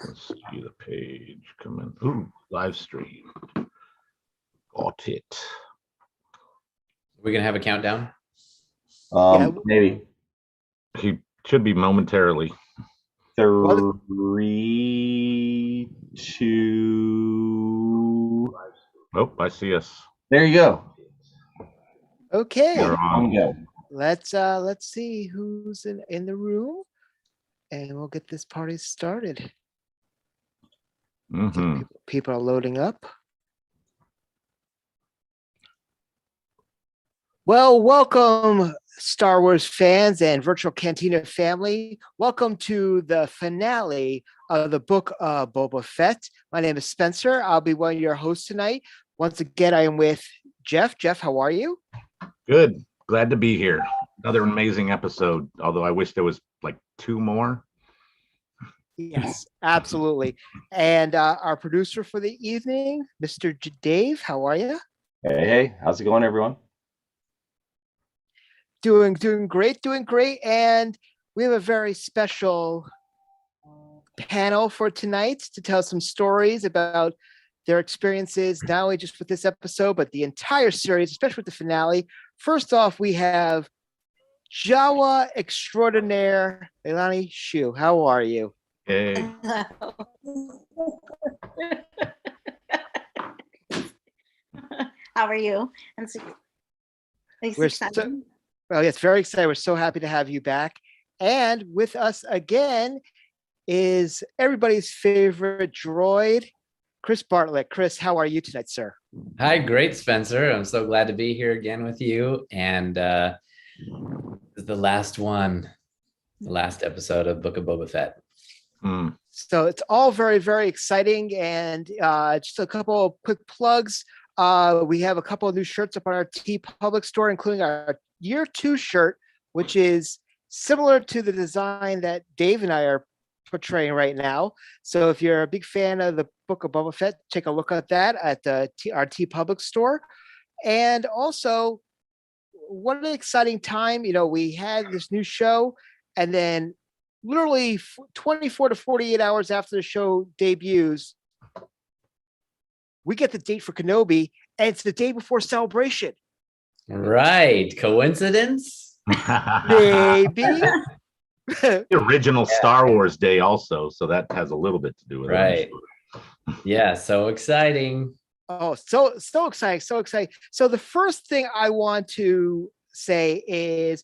Let's see the page coming. Ooh, live stream. Got it. We're gonna have a countdown. Maybe. He should be momentarily. 3, 2. Oh, I see us. There you go. Okay. You're on. Go. Let's see who's in the room, and we'll get this party started. Mm-hmm. People are loading up. Well, welcome, Star Wars fans and virtual Cantina family. Welcome to the finale of the book Boba Fett. My name is Spencer. I'll be one of your hosts tonight. Once again, I am with Jeff. Jeff, how are you? Good. Glad to be here. Another amazing episode, although I wish there was like 2 more. Yes, absolutely. And our producer for the evening, Mr. Dave, how are you? Hey, how's it going, everyone? Doing great. And we have a very special panel for tonight to tell some stories about their experiences, not only just with this episode, but the entire series, especially with the finale. First off, we have Jawa extraordinaire, Leilani Shiu. How are you? Hey. How are you? Yes, very excited. We're so happy to have you back. And with us again is everybody's favorite droid, Chris Bartlett. Chris, how are you tonight, sir? Hi, great, Spencer. I'm so glad to be here again with you. And the last episode of Book of Boba Fett. Mm. So it's all very, very exciting. And just a couple of quick plugs. We have a couple of new shirts up on our TeePublic store, including our Year 2 shirt, which is similar to the design that Dave and I are portraying right now. So if you're a big fan of the Book of Boba Fett, take a look at that at our TeePublic store. And also, what an exciting time. You know, we had this new show, and then literally 24 to 48 hours after the show debuts, we get the date for Kenobi, and it's the day before Celebration. Right. Coincidence? Maybe. The original Star Wars Day also, so that has a little bit to do with Right. it. Yeah, so exciting. Oh, so exciting. So the first thing I want to say is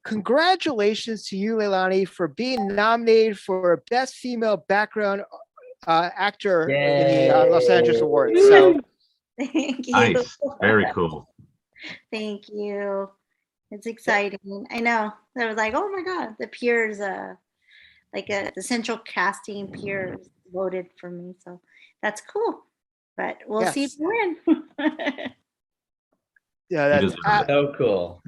congratulations to you, Leilani, for being nominated for Best Female Background Actor in the Los Angeles Awards. So Thank you. Nice. Very cool. Thank you. It's exciting. I know. I was like, oh my God, the peers, the central casting peers voted for me. So that's cool. But we'll see if you win. yeah, that's So cool.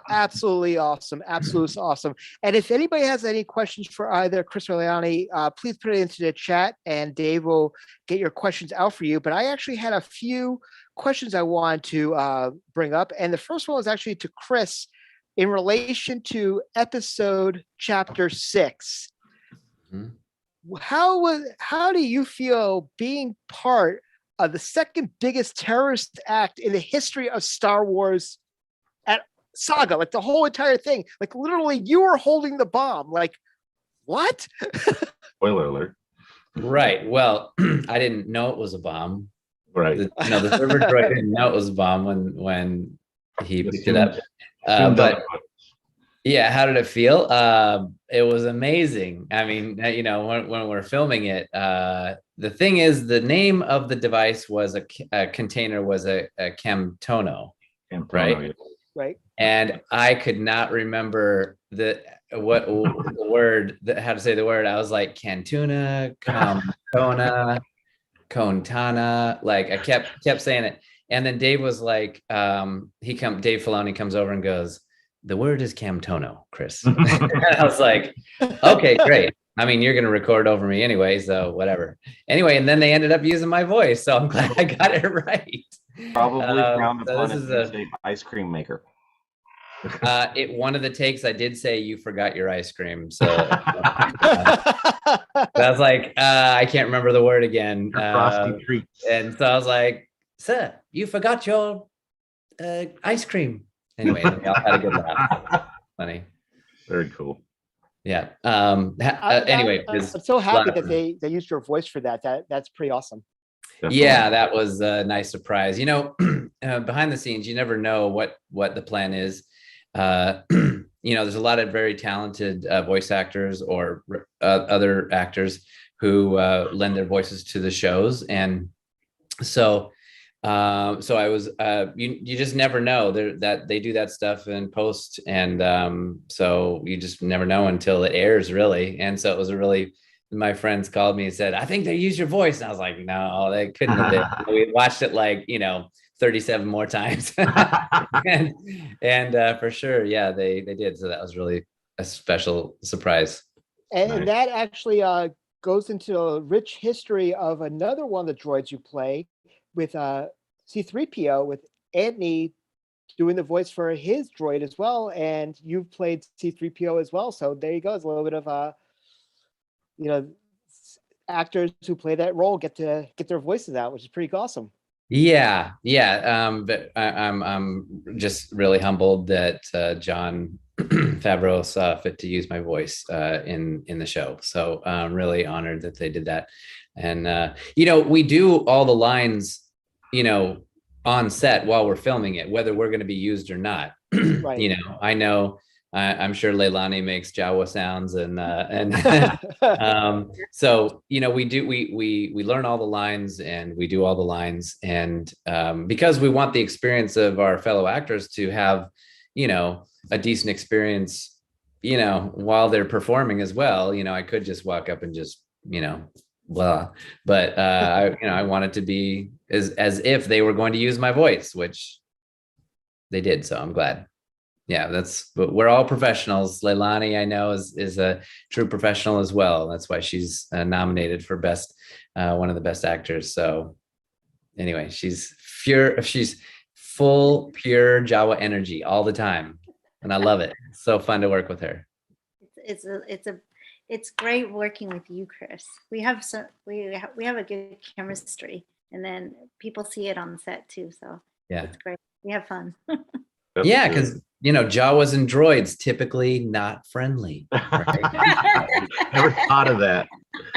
absolutely awesome. Absolutely awesome. And if anybody has any questions for either Chris or Leilani, please put it into the chat and Dave will get your questions out for you. But I actually had a few questions I wanted to bring up. And the first one was actually to Chris in relation to episode chapter 6. Mm-hmm. How do you feel being part of the second biggest terrorist act in the history of Star Wars saga, like the whole entire thing? Like literally you were holding the bomb. Like what? Spoiler alert. Right. Well, I didn't know it was a bomb. Right. The server droid didn't know it was a bomb when he picked it up. But yeah, how did it feel? It was amazing. I mean, you know, when we're filming it, the thing is, the name of the device was a container was a Camtono, right? Right. And I could not remember the word, how to say the word. I was like Cantuna, Contona, Contana. Like I kept saying it. And then Dave was like, Dave Filoni comes over and goes, the word is Camtono, Chris. I was like, okay, great. I mean, you're going to record over me anyway, so whatever. Anyway, and then they ended up using my voice, so I'm glad I got it right. Probably frowned so upon this as is an ice cream maker. One of the takes I did say you forgot your ice cream. So I was like, I can't remember the word again. Frosty treats. And so I was like, sir, you forgot your ice cream. Anyway, we all had a good laugh. Funny. Very cool. Yeah. Anyway, I'm so happy that they used your voice for that. That's pretty awesome. Definitely. Yeah, that was a nice surprise. You know, behind the scenes, you never know what the plan is. You know, there's a lot of very talented voice actors or other actors who lend their voices to the shows, and so I was you just never know that they do that stuff in post, and so you just never know until it airs, really. And so it was a really, my friends called me and said, I think they used your voice, and I was like, no, they couldn't have been. We watched it like 37 more times. and for sure, yeah, they did. So that was really a special surprise. And that actually goes into a rich history of another one of the droids you play with C-3PO, with Anthony doing the voice for his droid as well. And you've played C-3PO as well. So there you go. It's a little bit of actors who play that role get to get their voices out, which is pretty awesome. Yeah. But I'm just really humbled that John Favreau saw fit to use my voice in the show. So I'm really honored that they did that. And we do all the lines, on set while we're filming it, whether we're going to be used or not. Right. I know. I'm sure Leilani makes Jawa sounds, and so we learn all the lines and we do all the lines, and because we want the experience of our fellow actors to have a decent experience while they're performing as well. I could just walk up and just blah, but I wanted to be as if they were going to use my voice, which they did, so I'm glad. Yeah, but we're all professionals. Leilani, I know, is a true professional as well. That's why she's nominated for one of the best actors. So anyway, she's full, pure Jawa energy all the time, and I love it. It's so fun to work with her. It's great working with you, Chris. We have a good chemistry, and then people see it on the set too. So yeah, it's great. We have fun. Yeah, because Jawas and droids typically not friendly. Right? Never thought of that.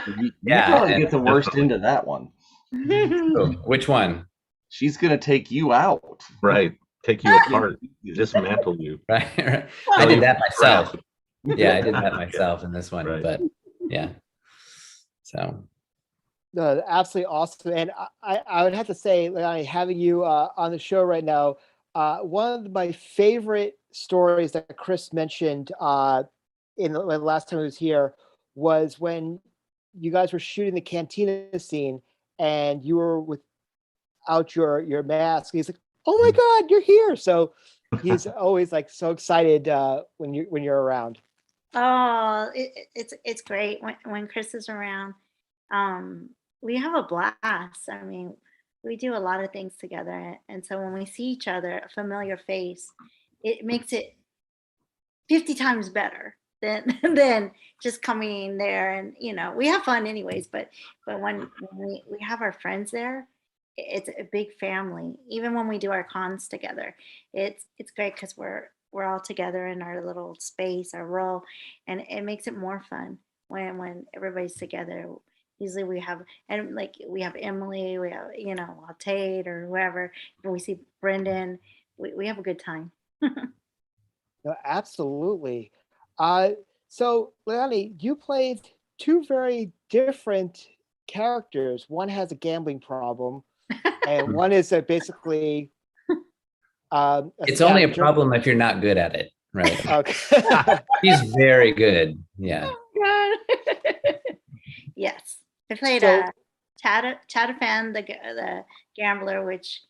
You probably get the worst into that one. Oh, which one? She's gonna take you out. Right. Take you apart. Dismantle you. Right. I did that myself. Yeah, I did that myself in this one. Right. But yeah. So. No, absolutely awesome. And I would have to say, having you on the show right now, one of my favorite stories that Chris mentioned in the last time he was here was when you guys were shooting the Cantina scene and you were without your mask. He's like, "Oh my God, you're here!" So he's always like so excited when you're around. Oh, it's great when Chris is around. We have a blast. I mean, we do a lot of things together, and so when we see each other, a familiar face, it makes it 50 times better than just coming there. And we have fun anyways, but when we have our friends there, it's a big family. Even when we do our cons together, it's great because we're all together in our little space, our role, and it makes it more fun when everybody's together. Usually we have Emily, we have Tate or whoever. When we see Brendan, we have a good time. No, absolutely. So Leilani, you played two very different characters. One has a gambling problem, and one is basically. It's only a problem if you're not good at it, right? Okay. He's very good. Yeah. Oh, yes, I played Chatafan, the gambler, which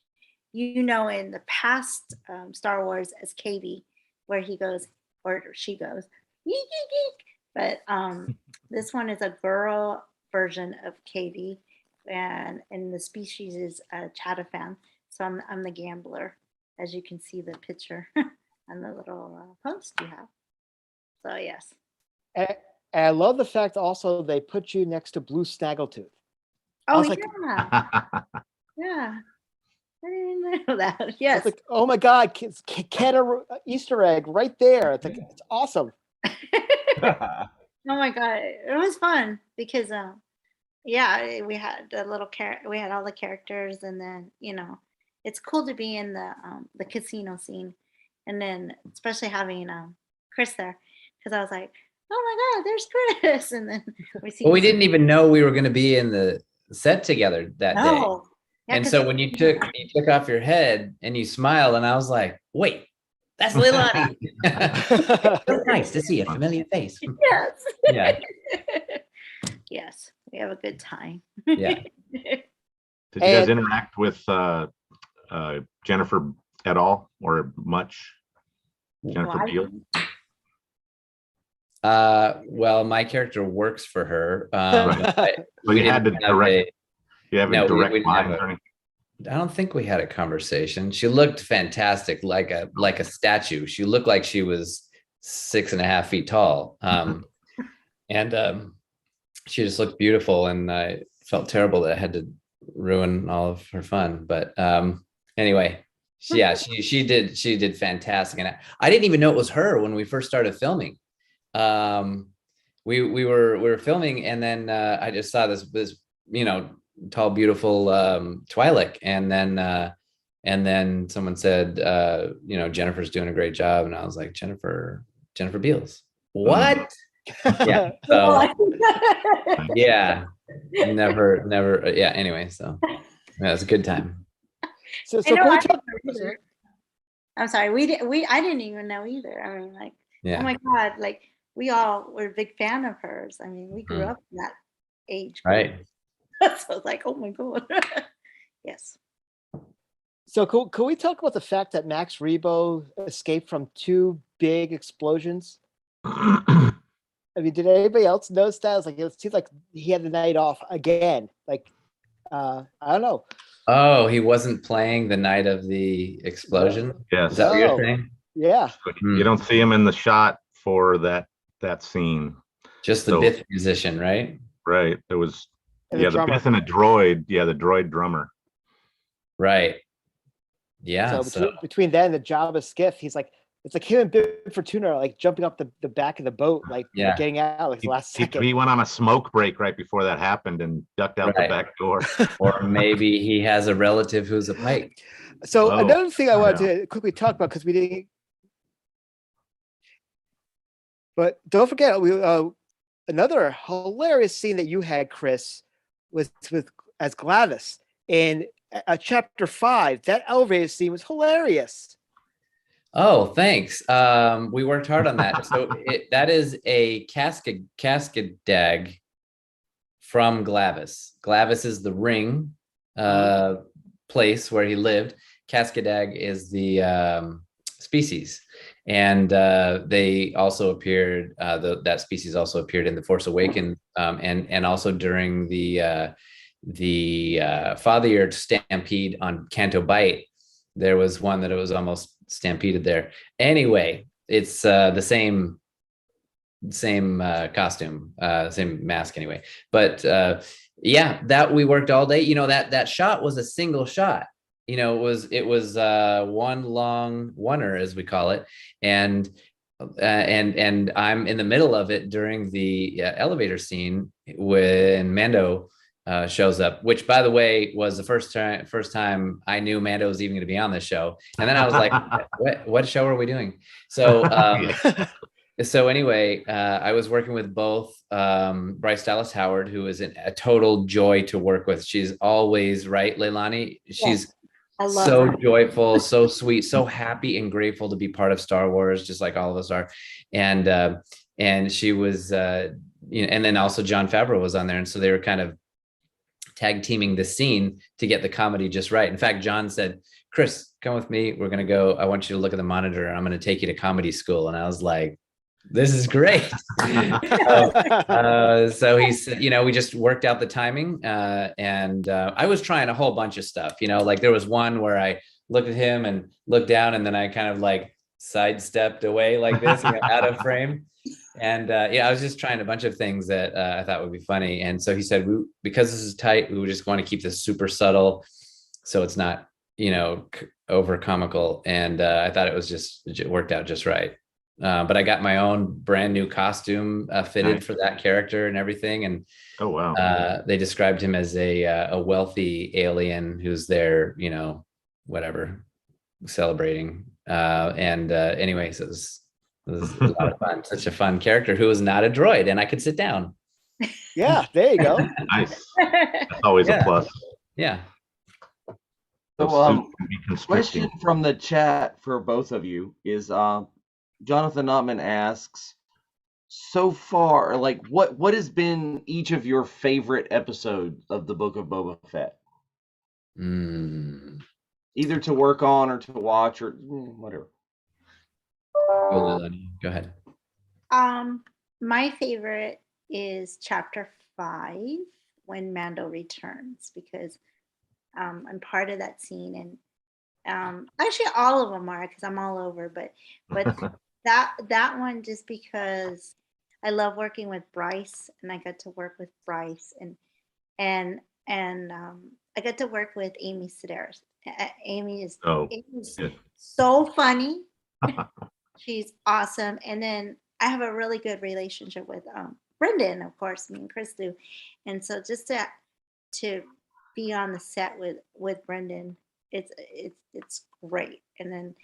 in the past Star Wars as Katie, where he goes or she goes, yeek, yeek, yeek. But this one is a girl version of Katie, and the species is Chatafan. So I'm the gambler, as you can see the picture. on the little post you have. So yes. And I love the fact also they put you next to Blue Snaggletooth. Oh was like- yeah. I didn't know that. I was Yes. like, oh my God, Cantina Easter egg right there. It's like, it's awesome. Oh my God, it was fun because yeah, we had the little we had all the characters, and then it's cool to be in the casino scene, and then especially having Chris there, because I was like, oh my God, there's Chris, and then we see. Well, we didn't even know we were going to be in the set together that day. Yeah, and so when you took off your head and you smiled, and I was like, wait, that's Leilani. So nice to see a familiar face. Yes. Yeah. Yes, we have a good time. Yeah. Did you guys interact with Jennifer at all or much? Jennifer Beal? Well, my character works for her. So you had to direct. You have a direct line or anything? I don't think we had a conversation. She looked fantastic, like a statue. She looked like she was 6.5 feet tall. And she just looked beautiful, and I felt terrible that I had to ruin all of her fun. But anyway, she did fantastic. And I didn't even know it was her when we first started filming. We were filming, and then I just saw this tall, beautiful Twilight, and then someone said, Jennifer's doing a great job, and I was like, Jennifer Beals, what? Yeah. So yeah, never. Yeah. Anyway, so yeah, it was a good time. So can we talk? I'm sorry, I didn't even know either. I mean, like, Yeah. Oh my God, like we all were a big fan of hers. I mean, we grew up in that age group. Right. So it's like, oh my God. Yes. So can we talk about the fact that Max Rebo escaped from 2 big explosions? I mean, did anybody else notice that? It's like, it seems like he had the night off again. Like, I don't know. Oh, he wasn't playing the night of the explosion? Yes. Is that what you're saying? Yeah. You don't see him in the shot for that scene. Just the Bith musician, right? Right. There was And the drummer. Bith and a droid. Yeah, the droid drummer. Right. Yeah. So between that and the Jabba skiff, he's like, it's like him and Bib Fortuna are like jumping up the back of the boat, like getting out like the last second. He went on a smoke break right before that happened and ducked out the back door. Or maybe he has a relative who's a Pike. So another thing I wanted to quickly talk about, because we didn't, but don't forget, another hilarious scene that you had, Chris, was as Glavis in chapter 5. That elevator scene was hilarious. Oh, thanks. We worked hard on that. So that is a casket dag from Glavis. Glavis is the ring place where he lived. Cascadag is the species, and they also appeared. That species also appeared in The Force Awakens, and also during the Father stampede on Canto Bight. There was one that it was almost stampeded there. Anyway, it's the same costume, same mask anyway. But yeah, that we worked all day. That shot was a single shot. It was one long oneer, as we call it, and I'm in the middle of it during the elevator scene when Mando shows up, which, by the way, was the first time I knew Mando was even going to be on this show. And then I was like, what show are we doing? So so anyway, I was working with both Bryce Dallas Howard, who is a total joy to work with. She's always right, Leilani. She's so joyful, so sweet, so happy and grateful to be part of Star Wars, just like all of us are. And she was, and then also Jon Favreau was on there, and so they were kind of tag teaming the scene to get the comedy just right. In fact, John said, Chris, come with me. We're going to go. I want you to look at the monitor, and I'm going to take you to comedy school. And I was like, this is great. So he said, we just worked out the timing. And I was trying a whole bunch of stuff, like there was one where I looked at him and looked down, and then I kind of like sidestepped away like this, out of frame. And I was just trying a bunch of things that I thought would be funny. And so he said, because this is tight, we would just want to keep this super subtle, so it's not, over comical. And I thought it worked out just right. But I got my own brand new costume fitted for that character and everything. And oh wow, they described him as a wealthy alien who's there, whatever, celebrating. Anyways, it was a lot of fun. Such a fun character who was not a droid, and I could sit down. Yeah, there you go. nice. That's always a plus. Yeah. So, question from the chat for both of you is, Jonathan Ottman asks, so far, like, what has been each of your favorite episodes of the Book of Boba Fett? Either to work on or to watch or whatever. Go ahead. My favorite is chapter 5, when Mando returns, because I'm part of that scene, and actually all of them are, because I'm all over, but that one, just because I love working with Bryce, and I got to work with Bryce, and I got to work with Amy Sedaris. Amy is so funny. She's awesome. And then I have a really good relationship with Brendan, of course, me and Chris do. And so just to be on the set with Brendan, it's great. And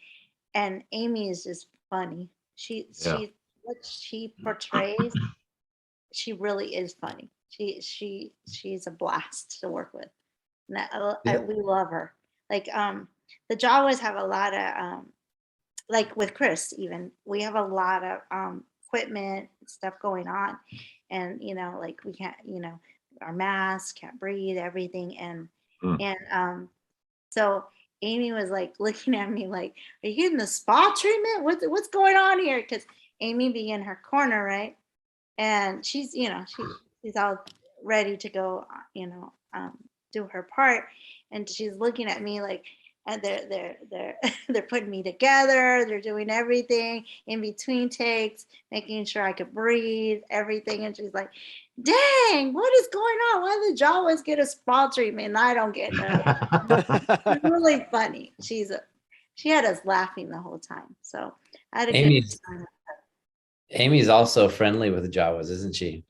Amy is just funny. She what she portrays, she really is funny. She's a blast to work with. And we love her. Like the Jawas have a lot of like with Chris, even we have a lot of equipment stuff going on, and like we can't, our masks, can't breathe, everything, and so Amy was like looking at me like, are you getting the spa treatment? What's going on here? Because Amy be in her corner, right? And she's she's all ready to go, do her part, and she's looking at me like, and they're putting me together, they're doing everything in between takes, making sure I could breathe, everything. And she's like, dang, what is going on? Why do the Jawas get a spa treatment and I don't get that? It's really funny. She had us laughing the whole time. So I had a good time. Amy's also friendly with the Jawas, isn't she?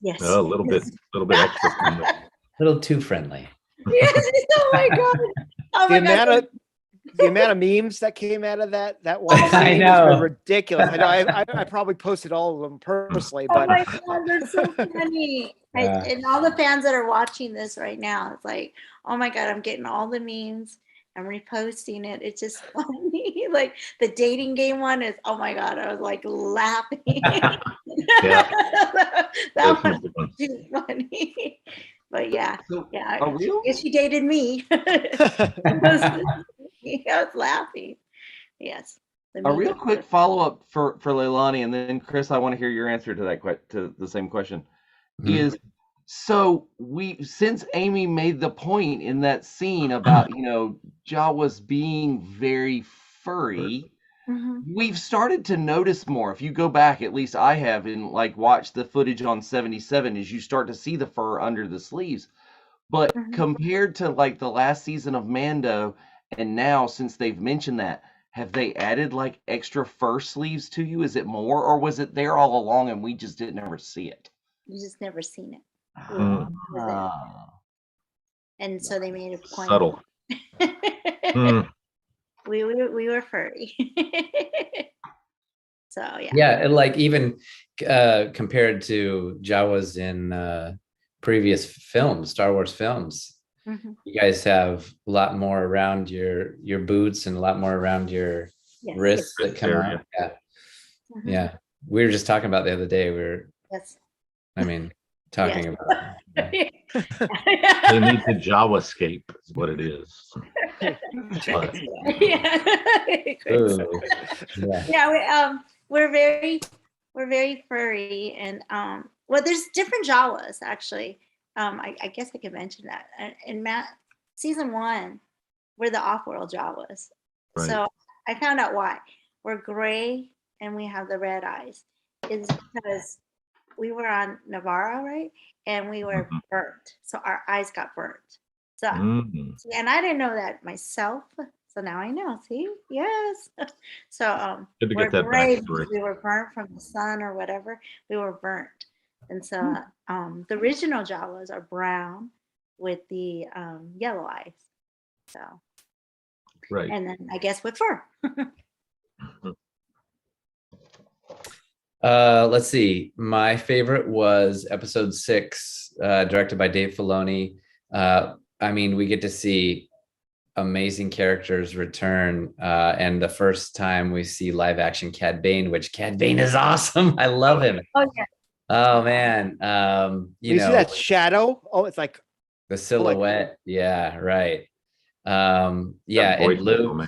Yes. A little bit extra friendly. A little too friendly. Yes. Oh my God. Oh the my God. amount of memes that came out of that one scene I know. was ridiculous. I know I probably posted all of them personally, but oh my God, they're so funny. And all the fans that are watching this right now, it's like, oh my God, I'm getting all the memes. I'm reposting it. It's just funny. Like the dating game one is, oh my God, I was like laughing. That one is funny. But yeah, I guess she dated me. I was laughing. Yes. A real quick follow-up for Leilani, and then Chris, I want to hear your answer to that to the same question. Is so since Amy made the point in that scene about Jawas being very furry, we've started to notice more. If you go back, at least I have, and like watch the footage on 77, as you start to see the fur under the sleeves. But compared to like the last season of Mando, and now since they've mentioned that, have they added like extra fur sleeves to you? Is it more, or was it there all along and we just didn't ever see it? You just never seen it. And so they made a point. Subtle. We were furry. So yeah. Yeah, and like even compared to Jawas in previous films, Star Wars films, you guys have a lot more around your boots and a lot more around your wrists that come out. Yeah. Yeah. We were just talking about the other day. Talking about They need the Jawascape is what it is. We're very furry, and well, there's different Jawas actually. I guess I could mention that. In season 1, we're the off-world Jawas. Right. So I found out why. we're gray and we have the red eyes is because we were on Navarro, right? And we were burnt. So our eyes got burnt. So, see, and I didn't know that myself. So now I know. See? Yes. So Good to we're get that gray backstory. because we were burnt from the sun or whatever. We were burnt. And so the original Jawas are brown with the yellow eyes. So Right. and then I guess with fur. Let's see. My favorite was episode 6, directed by Dave Filoni. I mean, we get to see amazing characters return, and the first time we see live action Cad Bane, which Cad Bane is awesome. I love him. Oh yeah. Oh man. You see know, that shadow? Oh, it's like the silhouette. Yeah, right. Yeah, That voice and is so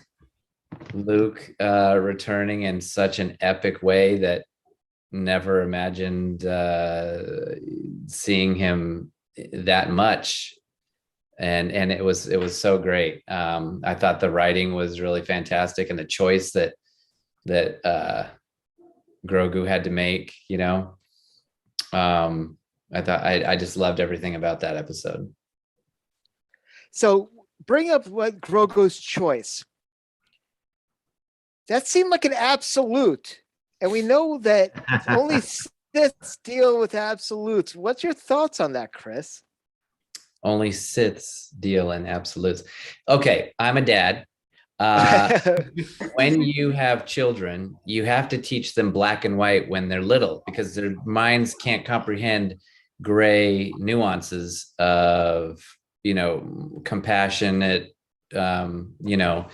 Luke returning in such an epic way that never imagined seeing him that much, and it was so great. I thought the writing was really fantastic, and the choice that Grogu had to make, you know, I thought I just loved everything about that episode. So bring up what Grogu's choice. That seemed like an absolute. And we know that only Siths deal with absolutes. What's your thoughts on that, Chris? Only Siths deal in absolutes. Okay, I'm a dad. When you have children, you have to teach them black and white when they're little, because their minds can't comprehend gray nuances of, you know, compassionate, you know,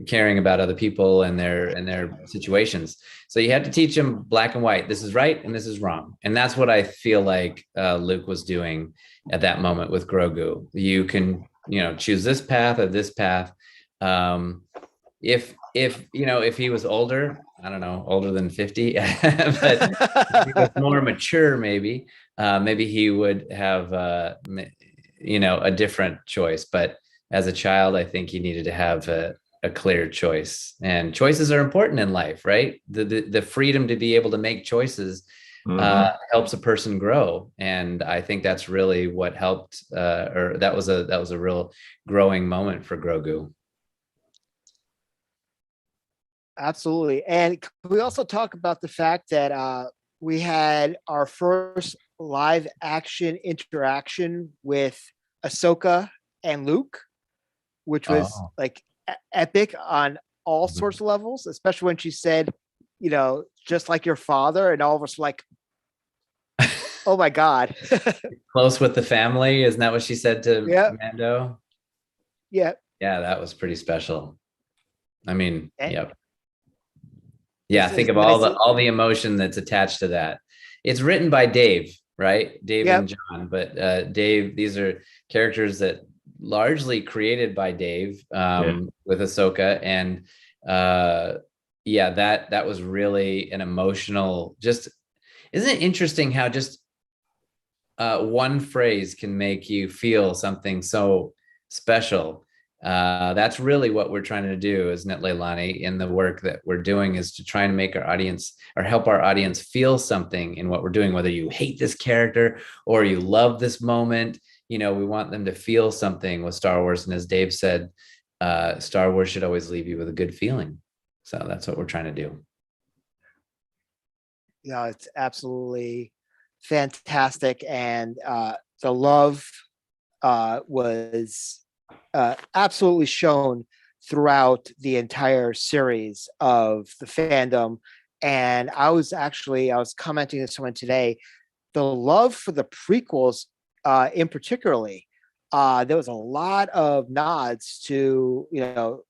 caring about other people and their situations. So you have to teach them black and white. This is right and this is wrong. And that's what I feel like Luke was doing at that moment with Grogu. You can, you know, choose this path or this path. If you know, if he was older, I don't know, older than 50, but if he was more mature, maybe he would have, you know, a different choice. But as a child, I think he needed to have a clear choice, and choices are important in life, right? The freedom to be able to make choices helps a person grow, and I think that's really what helped, or that was a real growing moment for Grogu. Absolutely. And we also talk about the fact that we had our first live action interaction with Ahsoka and Luke, which was like epic on all sorts of levels, especially when she said, you know, just like your father, and all of us were like, oh my God. Close with the family, isn't that what she said to Mando? Yeah, that was pretty special. I mean, and yeah, think of all the emotion that's attached to that. It's written by Dave, right? Dave and John, but Dave, these are characters that largely created by Dave, with Ahsoka, and that was really an emotional. Just, isn't it interesting how just one phrase can make you feel something so special? That's really what we're trying to do, isn't it, Leilani? In the work that we're doing, is to try and make our audience, or help our audience, feel something in what we're doing, whether you hate this character or you love this moment. You know, we want them to feel something with Star Wars. And as Dave said, Star Wars should always leave you with a good feeling. So that's what we're trying to do. Yeah, it's absolutely fantastic. And the love was absolutely shown throughout the entire series of the fandom. And I was commenting to someone today, the love for the prequels in particularly, there was a lot of nods to, you know,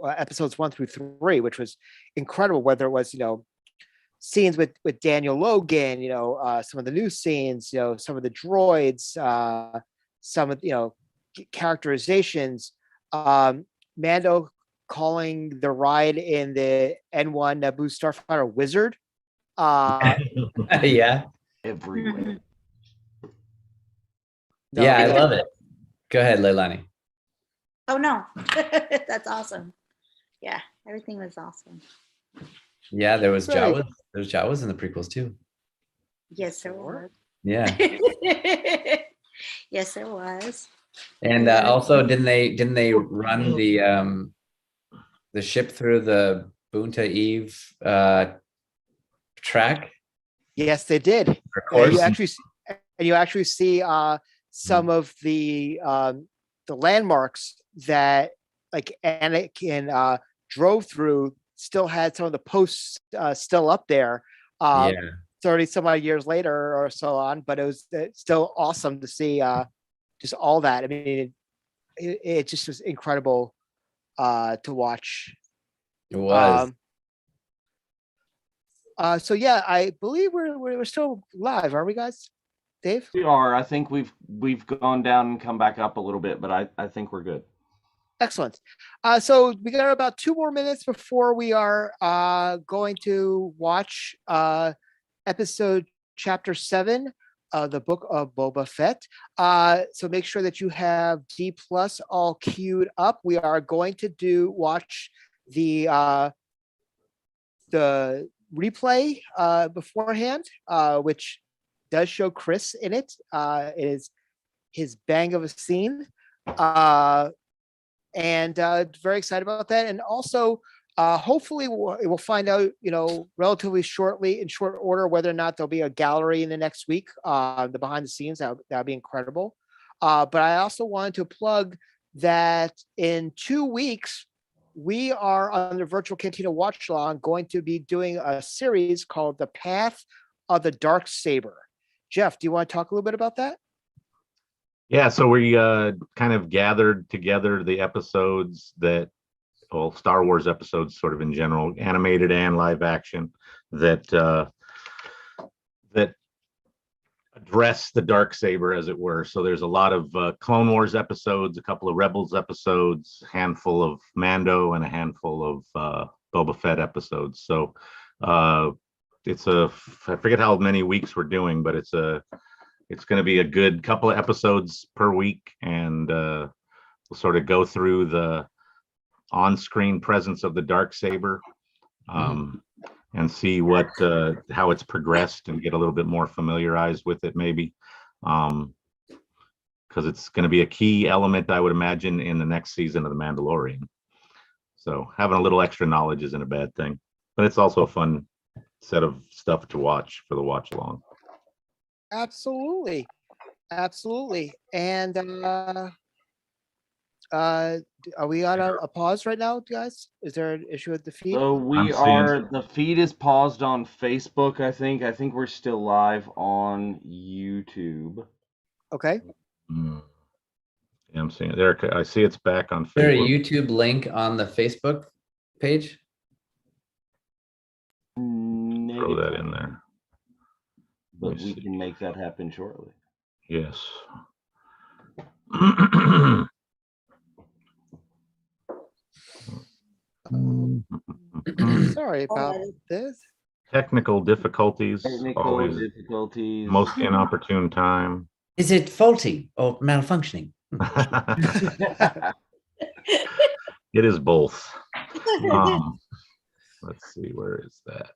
episodes 1 through 3, which was incredible, whether it was, you know, scenes with Daniel Logan, you know, some of the new scenes, you know, some of the droids, some of, you know, characterizations, Mando calling the ride in the N1 Naboo Starfighter wizard. Yeah, everywhere. Yeah, I love it. Go ahead, Leilani. Oh no, that's awesome. Yeah, everything was awesome. Yeah, there was Right. Jawas. There's Jawas in the prequels too. Yes, there was. Yeah. Yes, there was. And also, didn't they run the ship through the Boonta Eve track Yes, they did. or And course? you actually see some of the landmarks that like Anakin drove through. Still had some of the posts still up there. Yeah. 30 some odd years later or so on, but it was still awesome to see just all that. I mean, it just was incredible to watch. It was. So yeah, I believe we're still live, are we, guys? Dave? We are. I think we've gone down and come back up a little bit, but I think we're good. Excellent. So we got about 2 more minutes before we are going to watch episode chapter 7 of the book of Boba Fett. So make sure that you have D+ all queued up. We are going to watch the replay beforehand, which does show Chris in it. It is his bang of a scene. And very excited about that. And also, hopefully we'll find out, relatively shortly, in short order, whether or not there'll be a gallery in the next week, the behind the scenes. That'd be incredible. But I also wanted to plug that in 2 weeks, we are on the virtual Cantina watch along going to be doing a series called The Path of the Dark Saber. Jeff, do you want to talk a little bit about that? Yeah, so we kind of gathered together the episodes Star Wars episodes, sort of in general, animated and live action, that address the Darksaber, as it were. So there's a lot of Clone Wars episodes, a couple of Rebels episodes, a handful of Mando, and a handful of Boba Fett episodes. So it's I forget how many weeks we're doing, but it's going to be a good couple of episodes per week, and we'll sort of go through the on-screen presence of the Darksaber, and see how it's progressed and get a little bit more familiarized with it, maybe, because it's going to be a key element, I would imagine, in the next season of The Mandalorian. So having a little extra knowledge isn't a bad thing, but it's also a fun set of stuff to watch for the watch along. Absolutely. And are we on a pause right now, guys? Is there an issue with the feed? So the feed is paused on Facebook, I think. I think we're still live on YouTube. Okay. Yeah, I'm seeing it there. I see it's back on Facebook. Is there a YouTube link on the Facebook page? Throw that in there. But we can make that happen shortly. Yes. Sorry about this. Technical difficulties. Difficulties. Most inopportune time. Is it faulty or malfunctioning? It is both. Let's see, where is that?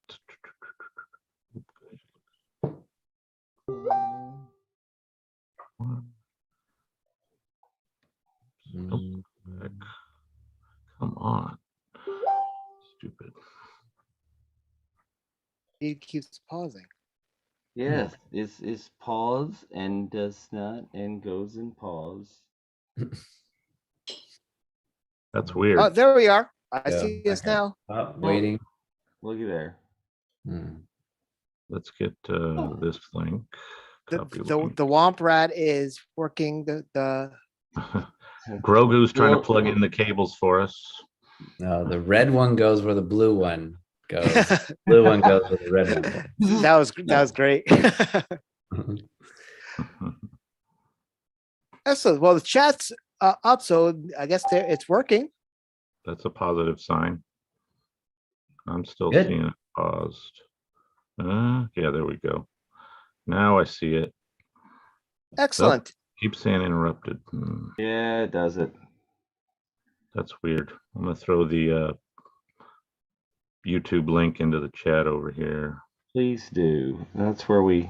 Come on. Stupid. It keeps pausing. Yes, is pause and does not and goes in pause. That's weird. Oh, there we are. I Yeah, see us okay. now. Waiting. Looky there. Let's get this link. The Link. Womp Rat is working the Grogu's trying to plug in the cables for us. No, the red one goes where the blue one goes. Blue one goes where the red one goes. that was great. Excellent. Well, the chat's up, so I guess it's working. That's a positive sign. I'm still Good. seeing it paused. Yeah, there we go. Now I see it. Excellent. Keep saying interrupted. Yeah, it does it. That's weird. I'm gonna throw the YouTube link into the chat over here. Please do. That's where we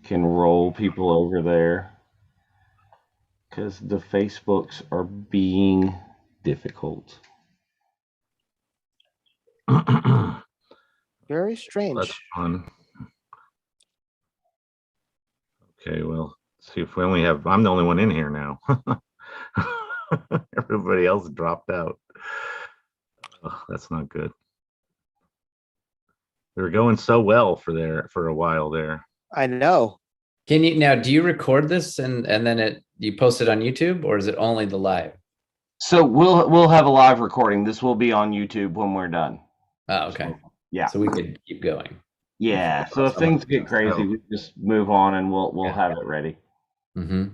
can roll people over there. Because the Facebooks are being difficult. Very strange. That's fun. Okay, well, let's see if we only have. I'm the only one in here now. Everybody else dropped out. Oh, that's not good. We were going so well for a while there. I know. Can you now? Do you record this and then you post it on YouTube, or is it only the live? So we'll have a live recording. This will be on YouTube when we're done. Oh, okay. So, yeah. So we could keep going. Yeah. So if things get crazy, we just move on and we'll have it ready. Mm-hmm.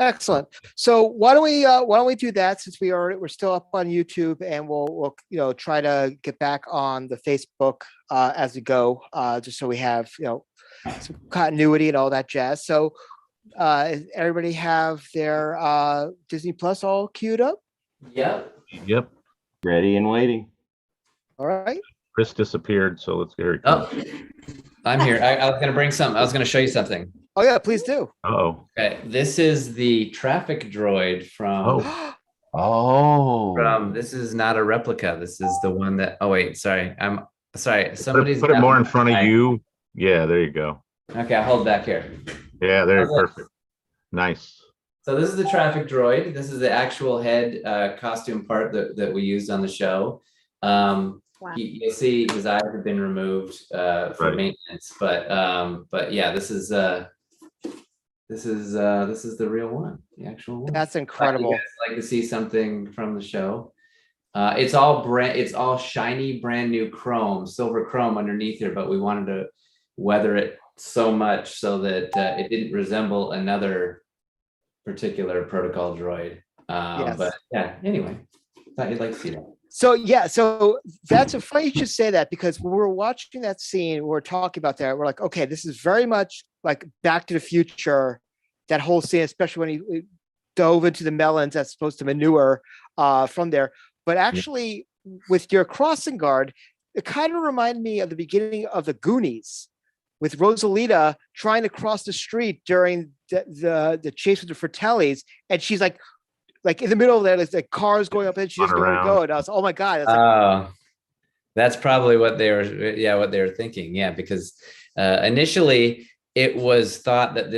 Excellent. So why don't we do that, since we're still up on YouTube, and we'll try to get back on the Facebook as we go, just so we have some continuity and all that jazz. So everybody have their Disney Plus all queued up? Yep. Yep. Ready and waiting. All right. Chris disappeared, so let's get her. Oh, I'm here. I was going to bring something. I was going to show you something. Oh yeah, please do. Oh. Okay, this is the traffic droid from. Oh. This is not a replica. This is the one that. Oh wait, sorry. I'm sorry. Somebody's put it more in front of you. Yeah, there you go. Okay, I'll hold back here. Yeah, there, perfect. Nice. So this is the traffic droid. This is the actual head costume part that we used on the show. Wow. You'll see his eyes have been removed for maintenance, but yeah, this is the real one, the actual one. That's incredible. You guys like to see something from the show? It's all shiny, brand new chrome, silver chrome underneath here, but we wanted to weather it so much so that it didn't resemble another particular protocol droid. Yes. But yeah, anyway, thought you'd like to see that. So yeah, so that's a funny you should say that, because when we were watching that scene, we were talking about that. We're like, okay, this is very much like Back to the Future, that whole scene, especially when he dove into the melons that's supposed to manure from there. But actually, with your crossing guard, it kind of reminded me of the beginning of the Goonies, with Rosalita trying to cross the street during the chase with the Fratellis, and she's like in the middle of there, there's like cars going up, and she doesn't know where to go. And I was, oh my god! That's probably what they were thinking. Yeah, because initially it was thought that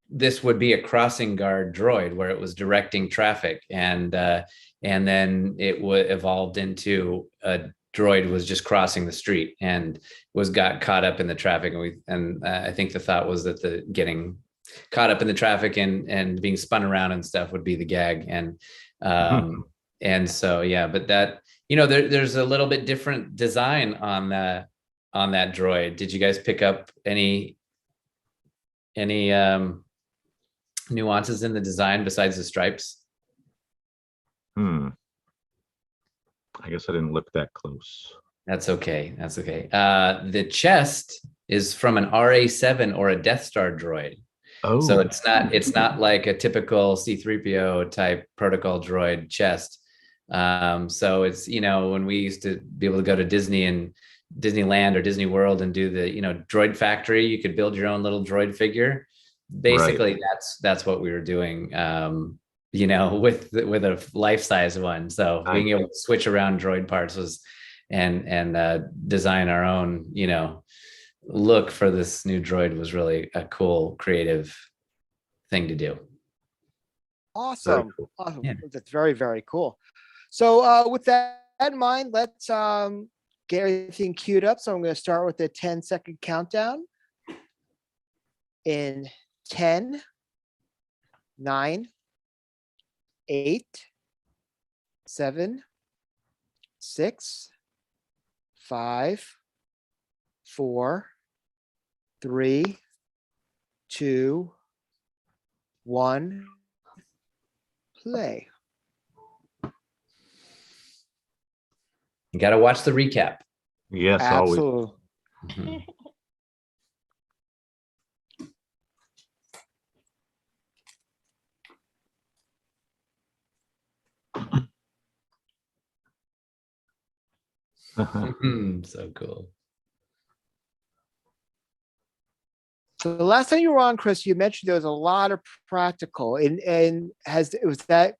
this would be a crossing guard droid where it was directing traffic, and then it evolved into a droid was just crossing the street and got caught up in the traffic, and I think the thought was that the getting caught up in the traffic and being spun around and stuff would be the gag, and so yeah, but that there's a little bit different design on that droid. Did you guys pick up any nuances in the design besides the stripes? I guess I didn't look that close. That's okay. The chest is from an RA-7 or a Death Star droid. Oh, so it's not like a typical C-3PO type protocol droid chest. So it's, when we used to be able to go to Disney and Disneyland or Disney World and do the, droid factory, you could build your own little droid figure. Basically, that's what we were doing, with a life-size one. So being able to switch around droid parts was and design our own, look for this new droid was really a cool, creative thing to do. Awesome. Cool. Awesome. Yeah. That's very, very cool. So with that in mind, let's get everything queued up. So I'm going to start with the 10-second countdown. In 10, 9, 8, 7, 6, 5, 4, 3, 2, 1, play. You got to watch the recap. yes, Absolutely. always. Mhm. So cool. So the last time you were on, Chris, you mentioned there was a lot of practical, and was that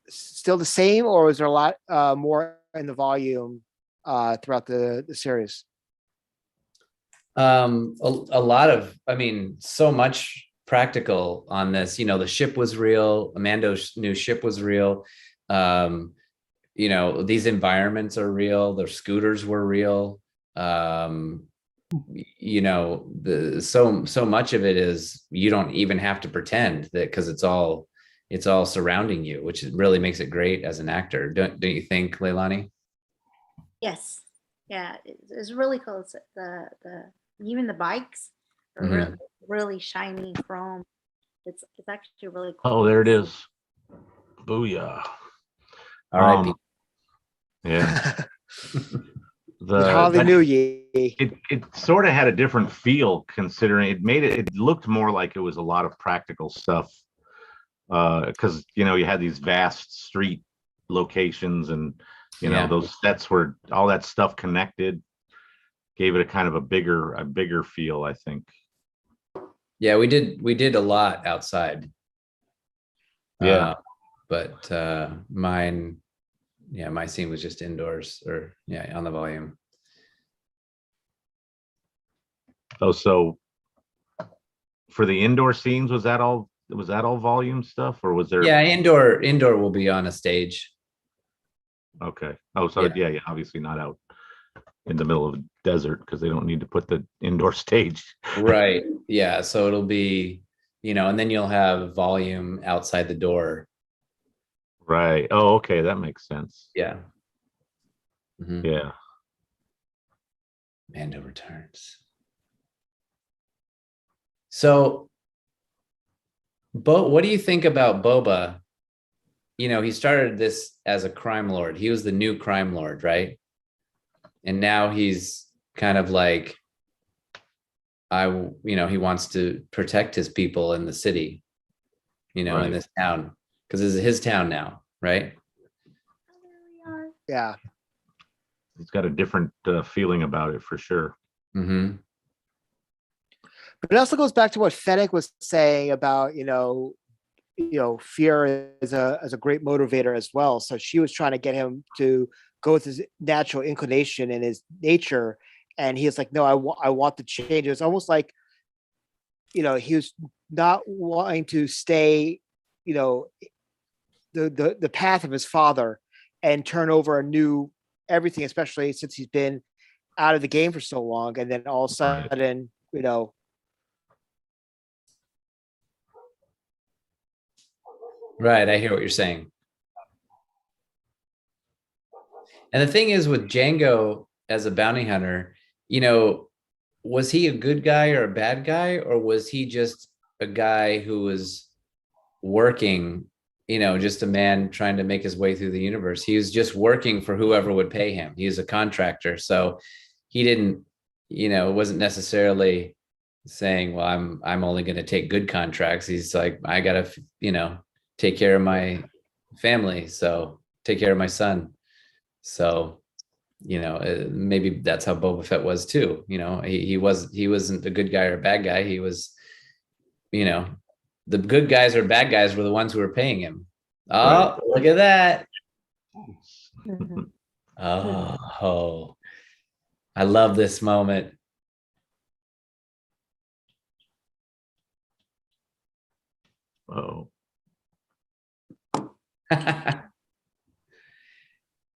still the same, or was there a lot more in the volume throughout the series? A lot of, I mean, so much practical on this. The ship was real. Amando's new ship was real. These environments are real. Their scooters were real. So much of it is you don't even have to pretend that, because it's all surrounding you, which really makes it great as an actor. Don't you think, Leilani? Yes. Yeah, it's really cool. It's the even the bikes are Mhm. really shiny chrome. It's actually really cool. Oh, there it is. Booyah. All right. Yeah. We hardly knew ye. It sort of had a different feel, considering it looked more like it was a lot of practical stuff, because you had these vast street locations, and those sets were all that stuff connected, gave it a kind of a bigger feel, I think. Yeah, we did a lot outside. Yeah. But my scene was just indoors, or on the volume. Oh, so for the indoor scenes, was that all volume stuff, or was there? Yeah, indoor will be on a stage. Okay. Oh, so yeah, obviously not out in the middle of a desert, because they don't need to put the indoor stage. Right. Yeah. So it'll be, and then you'll have volume outside the door. Right. Oh, okay. That makes sense. Yeah. Mm-hmm. Yeah. Mando returns. So, what do you think about Boba? He started this as a crime lord. He was the new crime lord, right? And now he's kind of like, he wants to protect his people in the city, Right. in this town, because this is his town now, right? Yeah. He's got a different feeling about it, for sure. Mm-hmm. But it also goes back to what Fennec was saying about, fear is a great motivator as well. So she was trying to get him to go with his natural inclination and his nature. And he was like, no, I want to change. It was almost like, he was not wanting to stay, the path of his father and turn over a new everything, especially since he's been out of the game for so long. And then all of a sudden, Right. I hear what you're saying. And the thing is, with Django as a bounty hunter, was he a good guy or a bad guy, or was he just a guy who was working, just a man trying to make his way through the universe? He was just working for whoever would pay him. He was a contractor. So he didn't, wasn't necessarily saying, well, I'm only going to take good contracts. He's like, I got to, take care of my family. So take care of my son. So, maybe that's how Boba Fett was too. He wasn't a good guy or a bad guy. He was, the good guys or bad guys were the ones who were paying him. Oh, right. Look at that. Mm-hmm. Oh, I love this moment. Oh.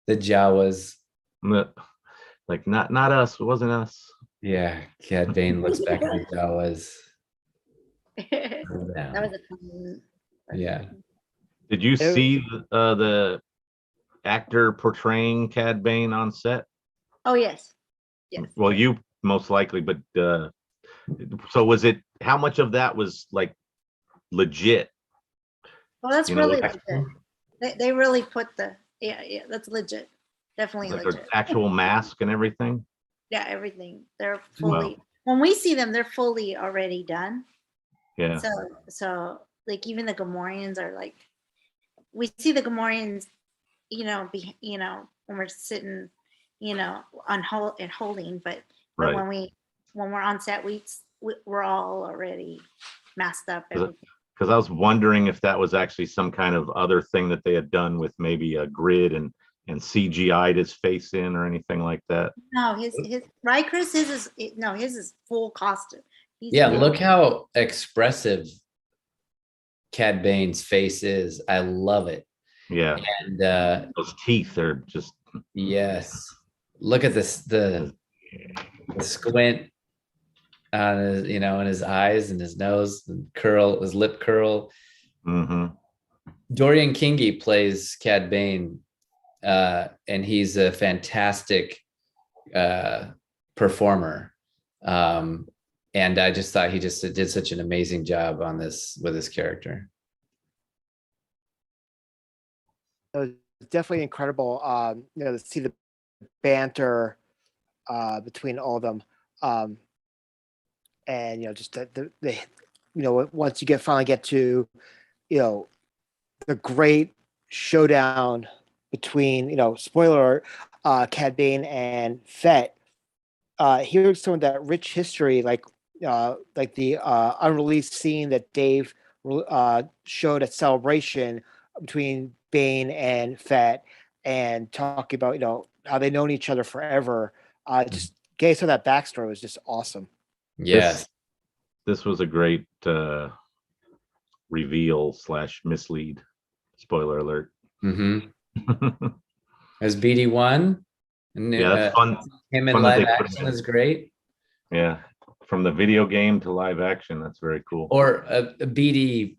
The Jawas. Like, not us. It wasn't us. Yeah. Cad Bane looks back at the Jawas. That was a fun. Yeah. Did you see the actor portraying Cad Bane on set? Oh, yes. Yes. Well, you most likely, but so was it, how much of that was like legit? Well, that's really legit. They really put yeah, that's legit. Definitely like legit. an actual mask and everything? Yeah, everything. They're fully, when we see them, they're fully already done. Yeah. So like even the Gamorreans are like, we see the Gamorreans when we're sitting, on hold and holding, but Right. when we're on set, we're all already masked up. Because I was wondering if that was actually some kind of other thing that they had done with maybe a grid and CGI'd his face in or anything like that. No, his right, Chris. His is full costume. Look how expressive Cad Bane's face is. I love it. Yeah. And those teeth are just. Yes. Look at this, the squint on his, in his eyes and his nose and his lip curl. Mm-hmm. Dorian Kingi plays Cad Bane, and he's a fantastic performer. And I just thought he just did such an amazing job on this with his character. It was definitely incredible, to see the banter between all of them, and just the once you finally get to the great showdown between spoiler Cad Bane and Fett. Hearing some of that rich history, like the unreleased scene that Dave showed at Celebration between Bane and Fett, and talking about how they've known each other forever. Just getting some of that backstory was just awesome. Yes, this was a great reveal / mislead. Spoiler alert. Mm-hmm. As BD1, yeah, that's fun. Him in live action is great. Yeah, from the video game to live action, that's very cool. Or a BD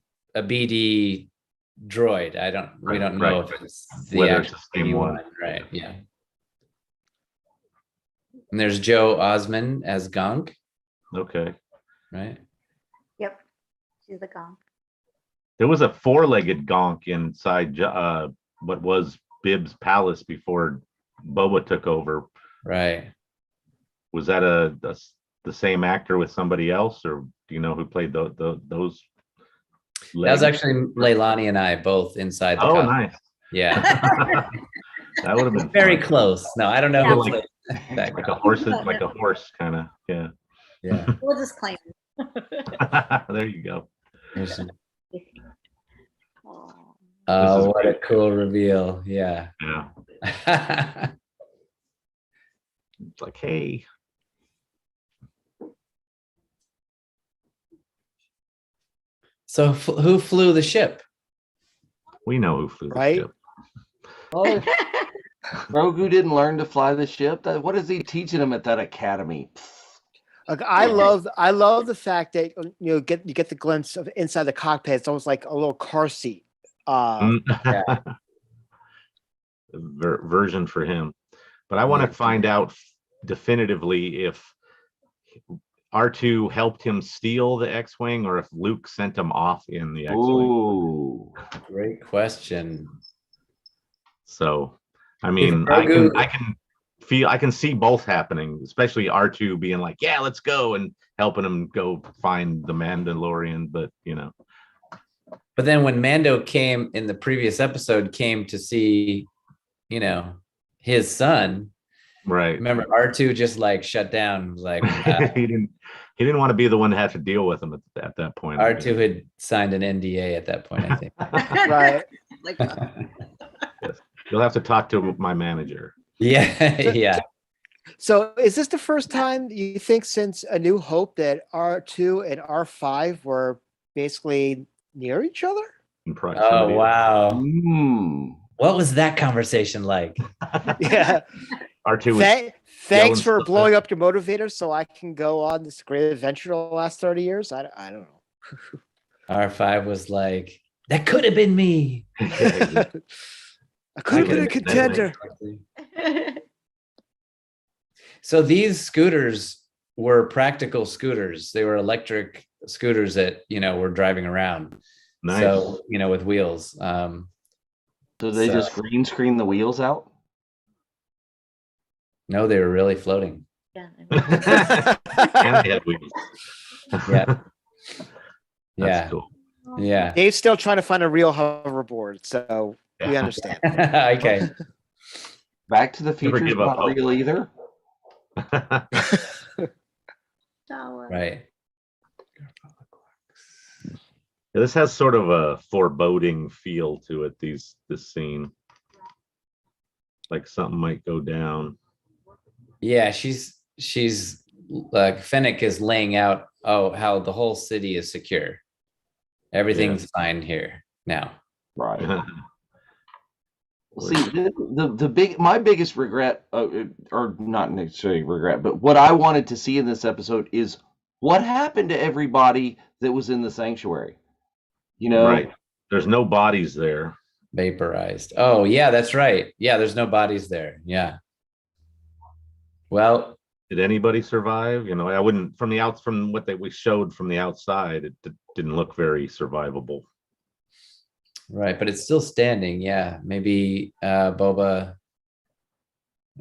droid. We don't know if it's the actual same one. Right. Yeah. And there's Joe Osmond as Gonk. Okay. Right. Yep. She's the Gonk. There was a 4-legged Gonk inside what was Bib's palace before Boba took over. Right. Was that the same actor with somebody else, or do you know who played those? That was actually Leilani and I both inside the costume. Nice. Yeah. That would have been very close. No, I don't know who like a horse kind of. Yeah. Yeah. We'll just claim it. There you go. Oh, what a cool reveal. Yeah. Yeah. It's like, hey. So who flew the ship? We know who flew the ship. Oh, Grogu didn't learn to fly the ship. What is he teaching him at that academy? Like, I love the fact that you get the glimpse of inside the cockpit. It's almost like a little car seat. Version for him. But I want to find out definitively if R2 helped him steal the X-Wing or if Luke sent him off in the X-Wing. Ooh, great question. So, I mean, I can see both happening, especially R2 being like, yeah, let's go, and helping him go find the Mandalorian, but But then when Mando came in the previous episode, came to see, his son. Right. Remember, R2 just like shut down. Like he didn't want to be the one to have to deal with him at that point. R2 had signed an NDA at that point, I think. Right. Yes. You'll have to talk to my manager. Yeah. Yeah. So is this the first time you think since A New Hope that R2 and R5 were basically near each other? In proximity. Oh, wow. What was that conversation like? Yeah. R2 was thanks for blowing up your motivator so I can go on this great adventure the last 30 years. I don't know. R5 was like, that could have been me. I could have been a contender. So these scooters were practical scooters. They were electric scooters that, were driving around. Nice. So, with wheels. So they just green screen the wheels out? No, they were really floating. Yeah. And they had wheels. Yeah. That's cool. Yeah. Dave's still trying to find a real hoverboard, so We understand. Okay. Back to the Never Future's give up not hope. real either. Star Wars. Right. This has sort of a foreboding feel to it. This scene, like something might go down. Yeah, she's like Fennec is laying out how the whole city is secure. Everything's fine here now. Right. See, my biggest regret, or not necessarily regret, but what I wanted to see in this episode is what happened to everybody that was in the sanctuary. You know, Right. There's no bodies there. Vaporized. Oh, yeah, that's right. Yeah, there's no bodies there. Yeah. Well, Did anybody survive? You know, I wouldn't from what we showed from the outside. It didn't look very survivable. right, but it's still standing. Yeah, maybe Boba.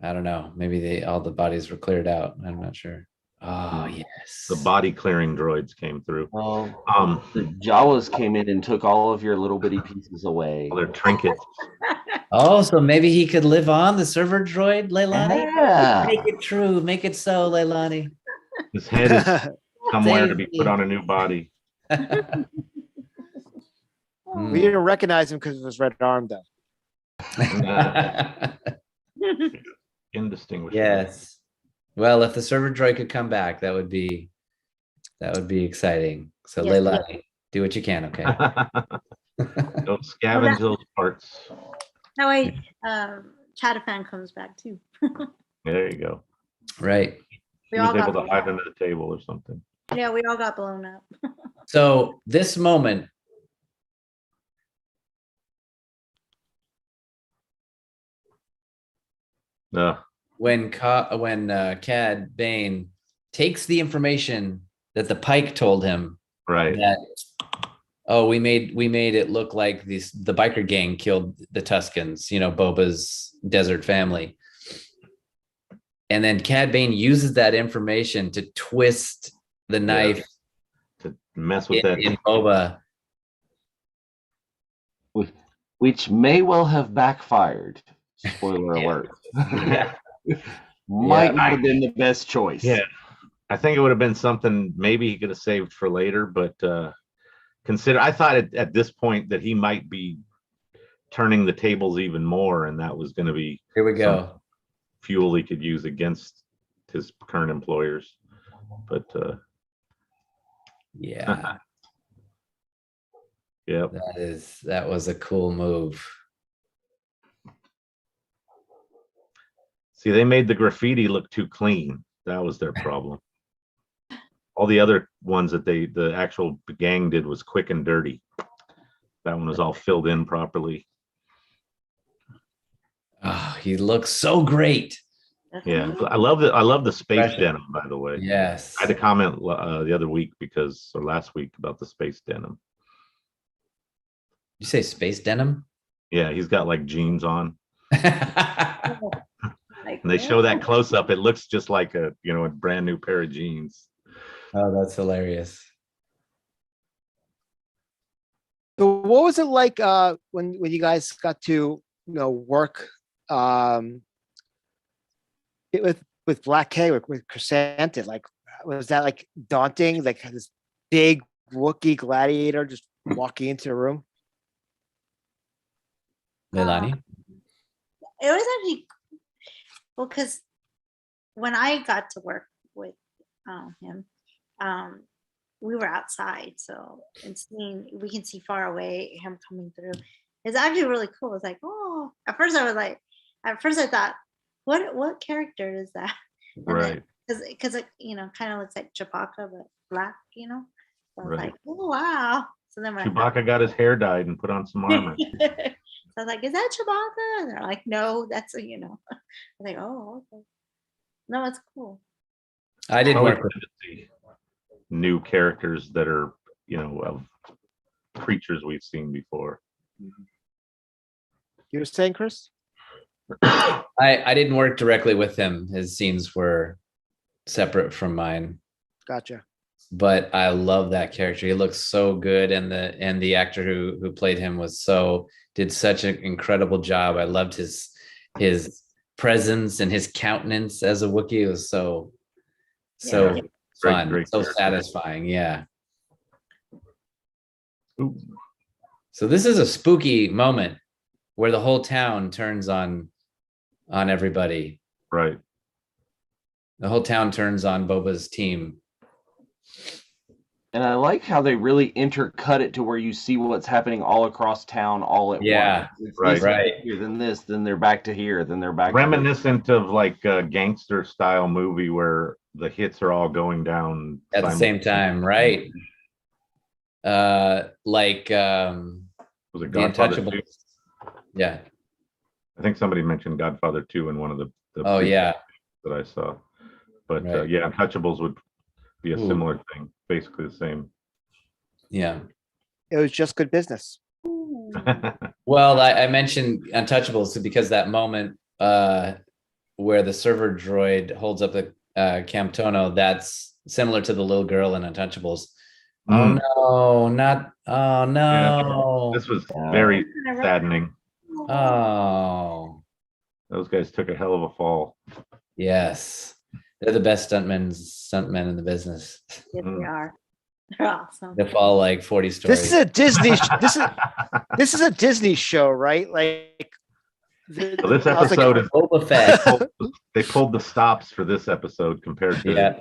I don't know. Maybe all the bodies were cleared out. I'm not sure. Oh yes, The body clearing droids came through. the Jawas came in and took all of your little bitty pieces away. All their trinkets. Oh, so maybe he could live on the server droid, Leilani. Yeah. Make it true. Make it so, Leilani. His head is somewhere to be put on a new body. We didn't recognize him because of his red arm, though. Indistinguishable. Yes. Well, if the server droid could come back, that would be exciting. So Yes, Leilani, do what you can, okay? Don't scavenge those parts. That way, Chatafan comes back too. There you go. Right. We He all was got able to blown hide up. under the table or something. Yeah, we all got blown up. So this moment, when Cad Bane takes the information that the Pike told him Right. that we made it look like the biker gang killed the Tuscans, Boba's desert family. And then Cad Bane uses that information to twist the knife To mess with that. in Boba. Which may well have backfired. Spoiler alert. Yeah. Might not have been the best choice. Yeah. I think it would have been something maybe he could have saved for later, but I thought at this point that he might be turning the tables even more, and that was going to be Here we go. fuel he could use against his current employers. But Yeah, yeah, that was a cool move. see, they made the graffiti look too clean. That was their problem. All the other ones that the actual gang did was quick and dirty. That one was all filled in properly. Oh, he looks so great. Yeah, I love the space Impression. denim, by the way. Yes. I had a comment the other week or last week about the space denim. You say space denim? Yeah, he's got like jeans on, Like, and they show that close up. It looks just like a brand new pair of jeans. Oh, that's hilarious. So what was it like when you guys got to work with Black K with Chrysanthemum? Like, was that like daunting? Like this big Wookiee gladiator just walking into the room? Leilani? It was actually well because when I got to work with him, we were outside, so we can see far away him coming through. It's actually really cool. It's like, oh, at first I thought, what character is that? And Right. Because it kind of looks like Chewbacca but black, So I was Right. like, oh wow. So then when Chewbacca got his hair dyed and put on some armor. so I was like, is that Chewbacca? And they're like, no, that's I was like, oh, okay. No, it's cool. I didn't Always work with good to see new characters that are of creatures we've seen before. You were saying, Chris? I didn't work directly with him. His scenes were separate from mine. Gotcha. but I love that character. He looks so good, and the actor who played him did such an incredible job. I loved his presence and his countenance as a Wookiee. It was so fun, great so character. satisfying. Yeah. Ooh. So this is a spooky moment where the whole town turns on everybody. Right. The whole town turns on Boba's team. And I like how they really intercut it to where you see what's happening all across town all at Yeah, once. It's right, this right. Here, then this, then they're back to here, then they're back to Reminiscent of like a gangster style movie where the hits are all going down At the same time, right? Like Was it the Godfather 2? Untouchable. Yeah. I think somebody mentioned Godfather 2 in one of the Oh yeah. that I saw. But Right. yeah, Untouchables would be a Ooh. similar thing, basically the same. Yeah. It was just good business. Well, I mentioned Untouchables because that moment where the server droid holds up the Camtono, that's similar to the little girl in Untouchables. Oh no, not oh no. This was very saddening. Oh. Those guys took a hell of a fall. Yes. They're the best stuntmen in the business. Yes, they are. They're awesome. They fall like 40 stories. This is a Disney. This is a Disney show, right? Like So this episode is Boba Fett. they pulled the stops for this episode compared to Yeah.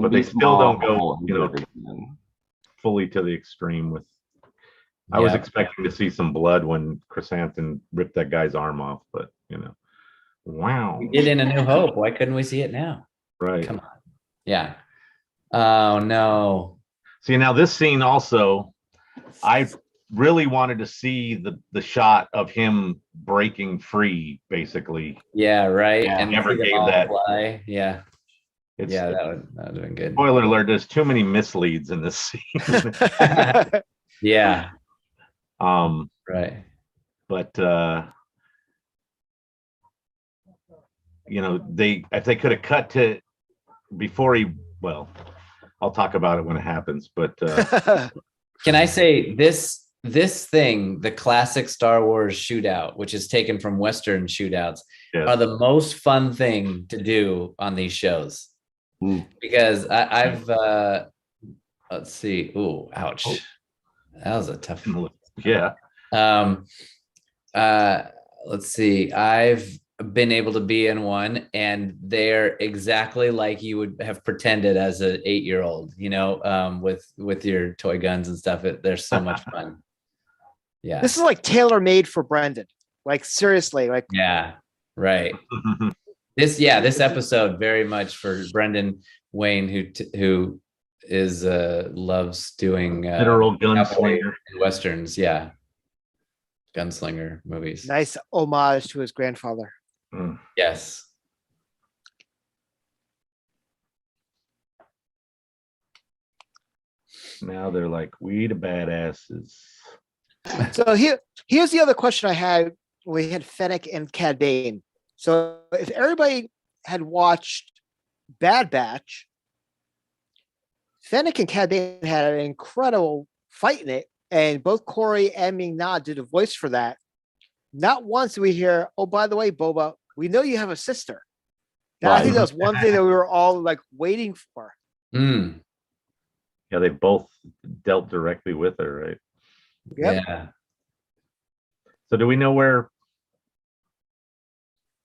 but they still don't go, fully to the extreme with. I was Yeah. expecting to see some blood when Chrysanthemum ripped that guy's arm off, but wow. We did in A New Hope. Why couldn't we see it now? Right. Come on. Yeah. Oh no. See, now this scene also, I really wanted to see the shot of him breaking free, basically. Yeah, right. Yeah. And Never see them gave all that. fly. Yeah. It's, Yeah, that would have been good. spoiler alert, there's too many misleads in this scene. Yeah. um, Right. but if they could have cut to before I'll talk about it when it happens, but Can I say this thing, the classic Star Wars shootout, which is taken from Western shootouts, yes. are the most fun thing to do on these shows. Because I've let's see. Ooh, ouch. That was a tough one. Yeah. Let's see. I've been able to be in one, and they're exactly like you would have pretended as an 8-year-old, with your toy guns and stuff. They're so much fun. Yeah. This is like tailor made for Brendan. Like seriously, like Yeah. Right. This episode very much for Brendan Wayne, who is loves doing Literal cowboy gunslinger. and westerns. Yeah. Gunslinger movies. nice homage to his grandfather. Yes. Now they're like, we the badasses. So here's the other question I had. We had Fennec and Cad Bane. So if everybody had watched Bad Batch, Fennec and Cad Bane had an incredible fight in it, and both Corey and Ming-Na did a voice for that. Not once do we hear, "Oh, by the way, Boba, we know you have a sister." Now, I think that was one thing that we were all like waiting for. Mm. Yeah, they both dealt directly with her, right? Yep. Yeah. So do we know where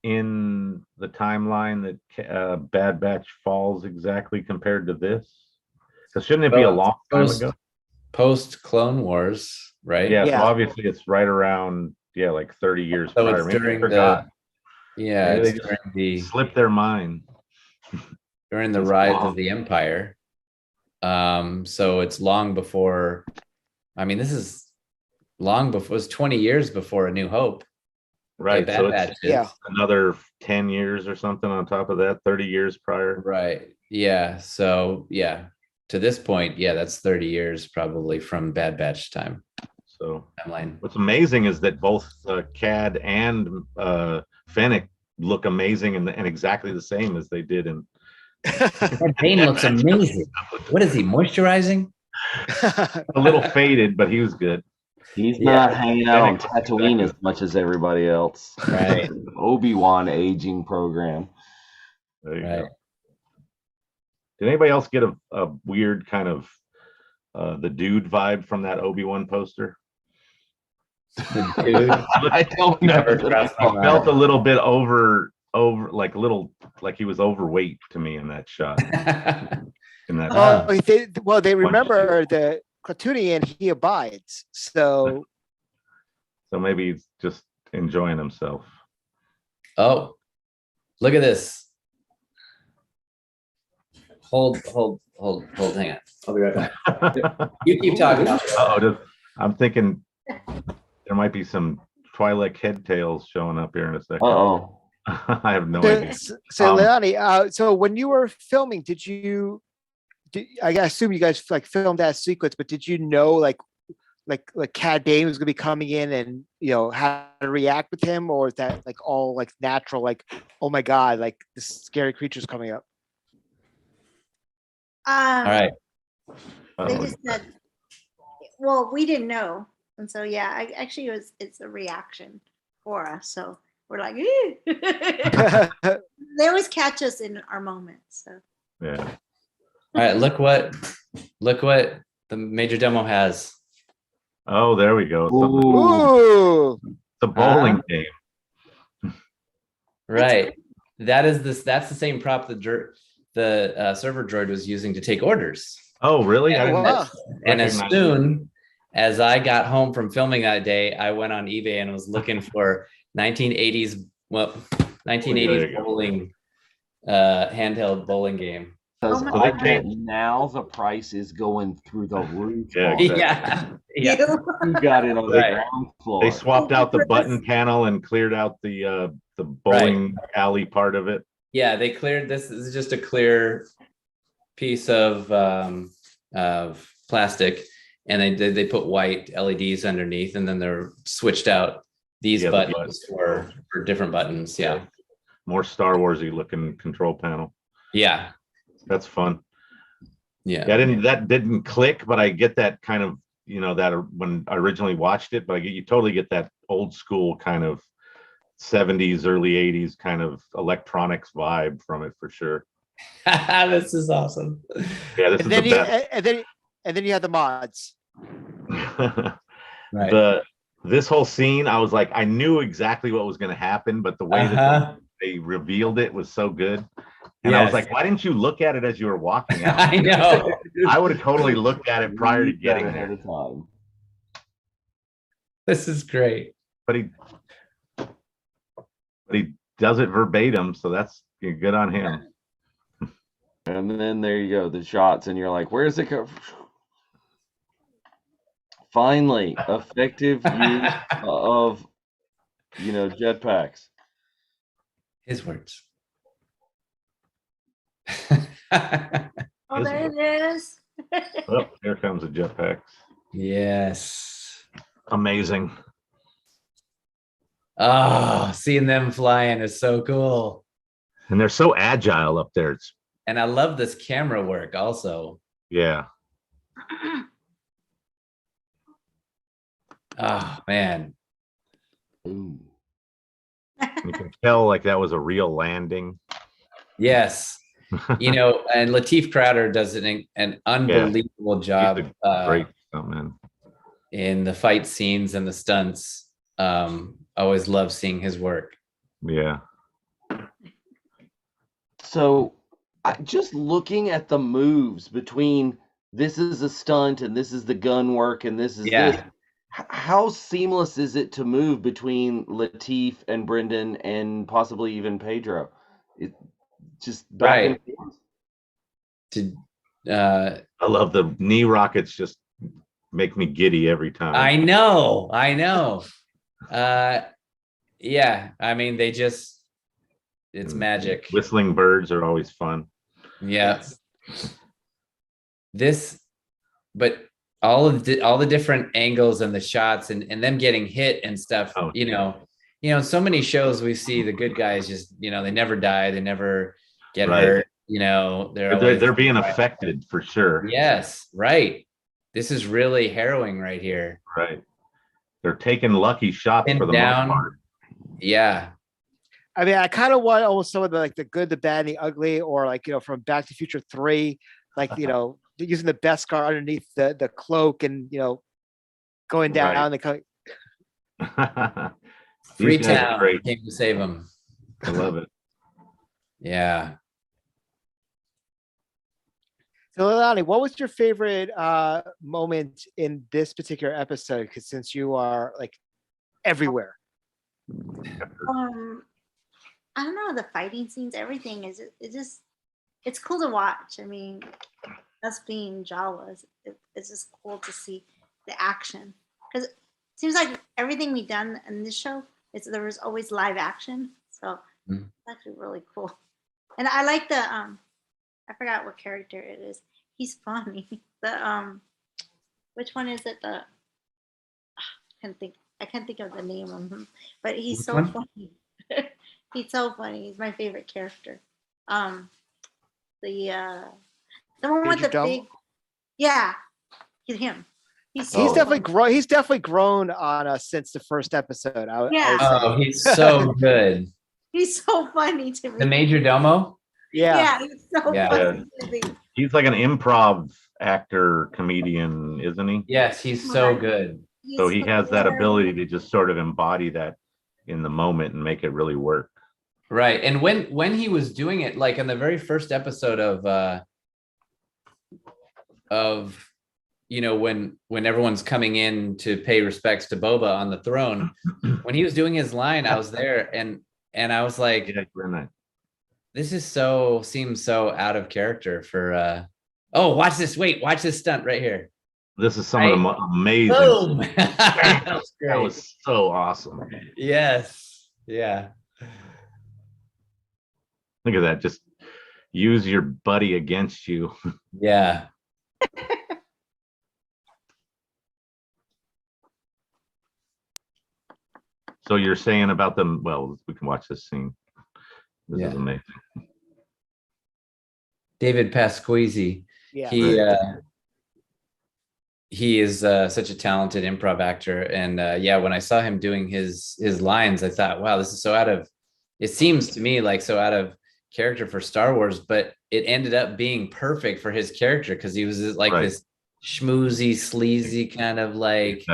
in the timeline that Bad Batch falls exactly compared to this? Because shouldn't it be a long time ago? Post Clone Wars, right? Yeah, Yeah. so obviously it's right around, like 30 years So prior. it's Maybe during they forgot. Maybe it's they just during the slipped their mind. rise of the Empire. So it's long before. I mean, this is long before. It was 20 years before A New Hope. Right. Bad So Batch it's is. Yeah. another 10 years or something on top of that, 30 years prior. Right. Yeah. So yeah, to this point, yeah, that's 30 years probably from Bad Batch time So timeline. what's amazing is that both Cad and Fennec look amazing and exactly the same as they did in Cad Bane looks amazing. What is he, moisturizing? A little faded, but he was good. He's Yeah. not hanging out on Fennec- Tatooine as much as everybody else. Right. Obi-Wan aging program. There you Right. go. Did anybody else get a weird kind of the dude vibe from that Obi-Wan poster? Dude, I don't know. never crossed my mind. Felt a little bit over like he was overweight to me in that shot. In that They remember the Cartoonian, he abides. So maybe he's just enjoying himself. Oh, look at this. Hold, hang on. I'll be right back. You keep talking. I'm thinking there might be some Twilight Headtails showing up here in a second. Uh-oh. I have no idea. So Leilani, so when you were filming, I assume you guys like filmed that sequence, but did you know like Cad Bane was gonna be coming in and how to react with him, or is that like all like natural, like, oh my god, like this scary creature's coming up? All right. They just said, well, we didn't know. And so, yeah, it's a reaction for us. So we're like, they always catch us in our moments. So. Yeah. All right. Look what the major demo has. Oh, there we go. Ooh. The bowling game. Right. That's the same prop the server droid was using to take orders. Oh, really? And as soon as I got home from filming that day, I went on eBay and was looking for 1980s bowling, handheld bowling game. Because now the price is going through the roof. Yeah, exactly. Yeah. You got it on the Right. ground floor. They swapped out the button panel and cleared out the bowling alley part of it. Yeah, they cleared this. This is just a clear piece of plastic, and they put white LEDs underneath, and then they're switched out these buttons for different buttons. Yeah. More Star Warsy looking control panel. Yeah. That's fun. Yeah. That didn't click, but I get that kind of, that when I originally watched it, but you totally get that old school kind of 70s, early 80s kind of electronics vibe from it for sure. This is awesome. Yeah, this is the best. And then you have the mods. Right. This whole scene, I was like, I knew exactly what was going to happen, but the way that they revealed it was so good. And I was like, why didn't you look at it as you were walking out? I know. I would have totally looked at it prior to getting there. This is great. But he does it verbatim, so that's good on him. And then there you go, the shots, and you're like, where's it go? Finally, effective use of jetpacks. His words. Oh, there it is. Oh, here comes the jetpacks. Yes. Amazing. Oh, seeing them flying is so cool. And they're so agile up there. And I love this camera work also. Yeah. Oh, man. Ooh. You can tell like that was a real landing. Yes. And Lateef Crowder does an unbelievable job. Great stuntman. In the fight scenes and the stunts. Always love seeing his work. Yeah. So just looking at the moves between this is a stunt and this is the gun work and this is this, how seamless is it to move between Lateef and Brendan and possibly even Pedro? It just back and forth. I love the knee rockets, just make me giddy every time. I know. Yeah, I mean, it's magic. Whistling birds are always fun. Yeah. But all the different angles and the shots and them getting hit and stuff, in so many shows we see the good guys just, they never die, they never get hurt. You know, They're being affected for sure. Yes, right. This is really harrowing right here. Right. They're taking lucky shots Pinned for the down. most part. Yeah. I mean, I kind of want almost some of the like the good, the bad, and the ugly, or like from Back to the Future 3, like using the Beskar underneath the cloak and going down Right. the Freetown came to save him. I love it. Yeah. So, Leilani, what was your favorite moment in this particular episode? Because since you are like everywhere. I don't know, the fighting scenes, everything it's cool to watch. I mean, us being Jawas, it's just cool to see the action, because it seems like everything we've done in this show there was always live action, so it's actually really cool. And I like the I forgot what character it is. He's funny. The which one is it? I can't think of the name of him, but he's so funny. He's so funny. He's my favorite character. The one with the big, yeah, he's him. He's definitely grown on us since the first episode. He's so good. He's so funny to me. The Major Domo. Yeah, he's so funny to me. He's like an improv actor, comedian, isn't he? Yes, he's so good. So he has that ability to just sort of embody that in the moment and make it really work. Right. And when he was doing it, like in the very first episode of when everyone's coming in to pay respects to Boba on the throne, when he was doing his line, I was there and I was like, this is seems so out of character for watch this stunt right here. This is some of the amazing. Boom. That was so awesome. Yes. Yeah. Look at that. Just use your buddy against you. Yeah. So you're saying about them? Well, we can watch this scene. This is amazing. David Pasquesi. Yeah. He is such a talented improv actor, and when I saw him doing his lines, I thought, wow, this is so it seems to me like so out of character for Star Wars, but it ended up being perfect for his character because he was like this schmoozy, sleazy kind of like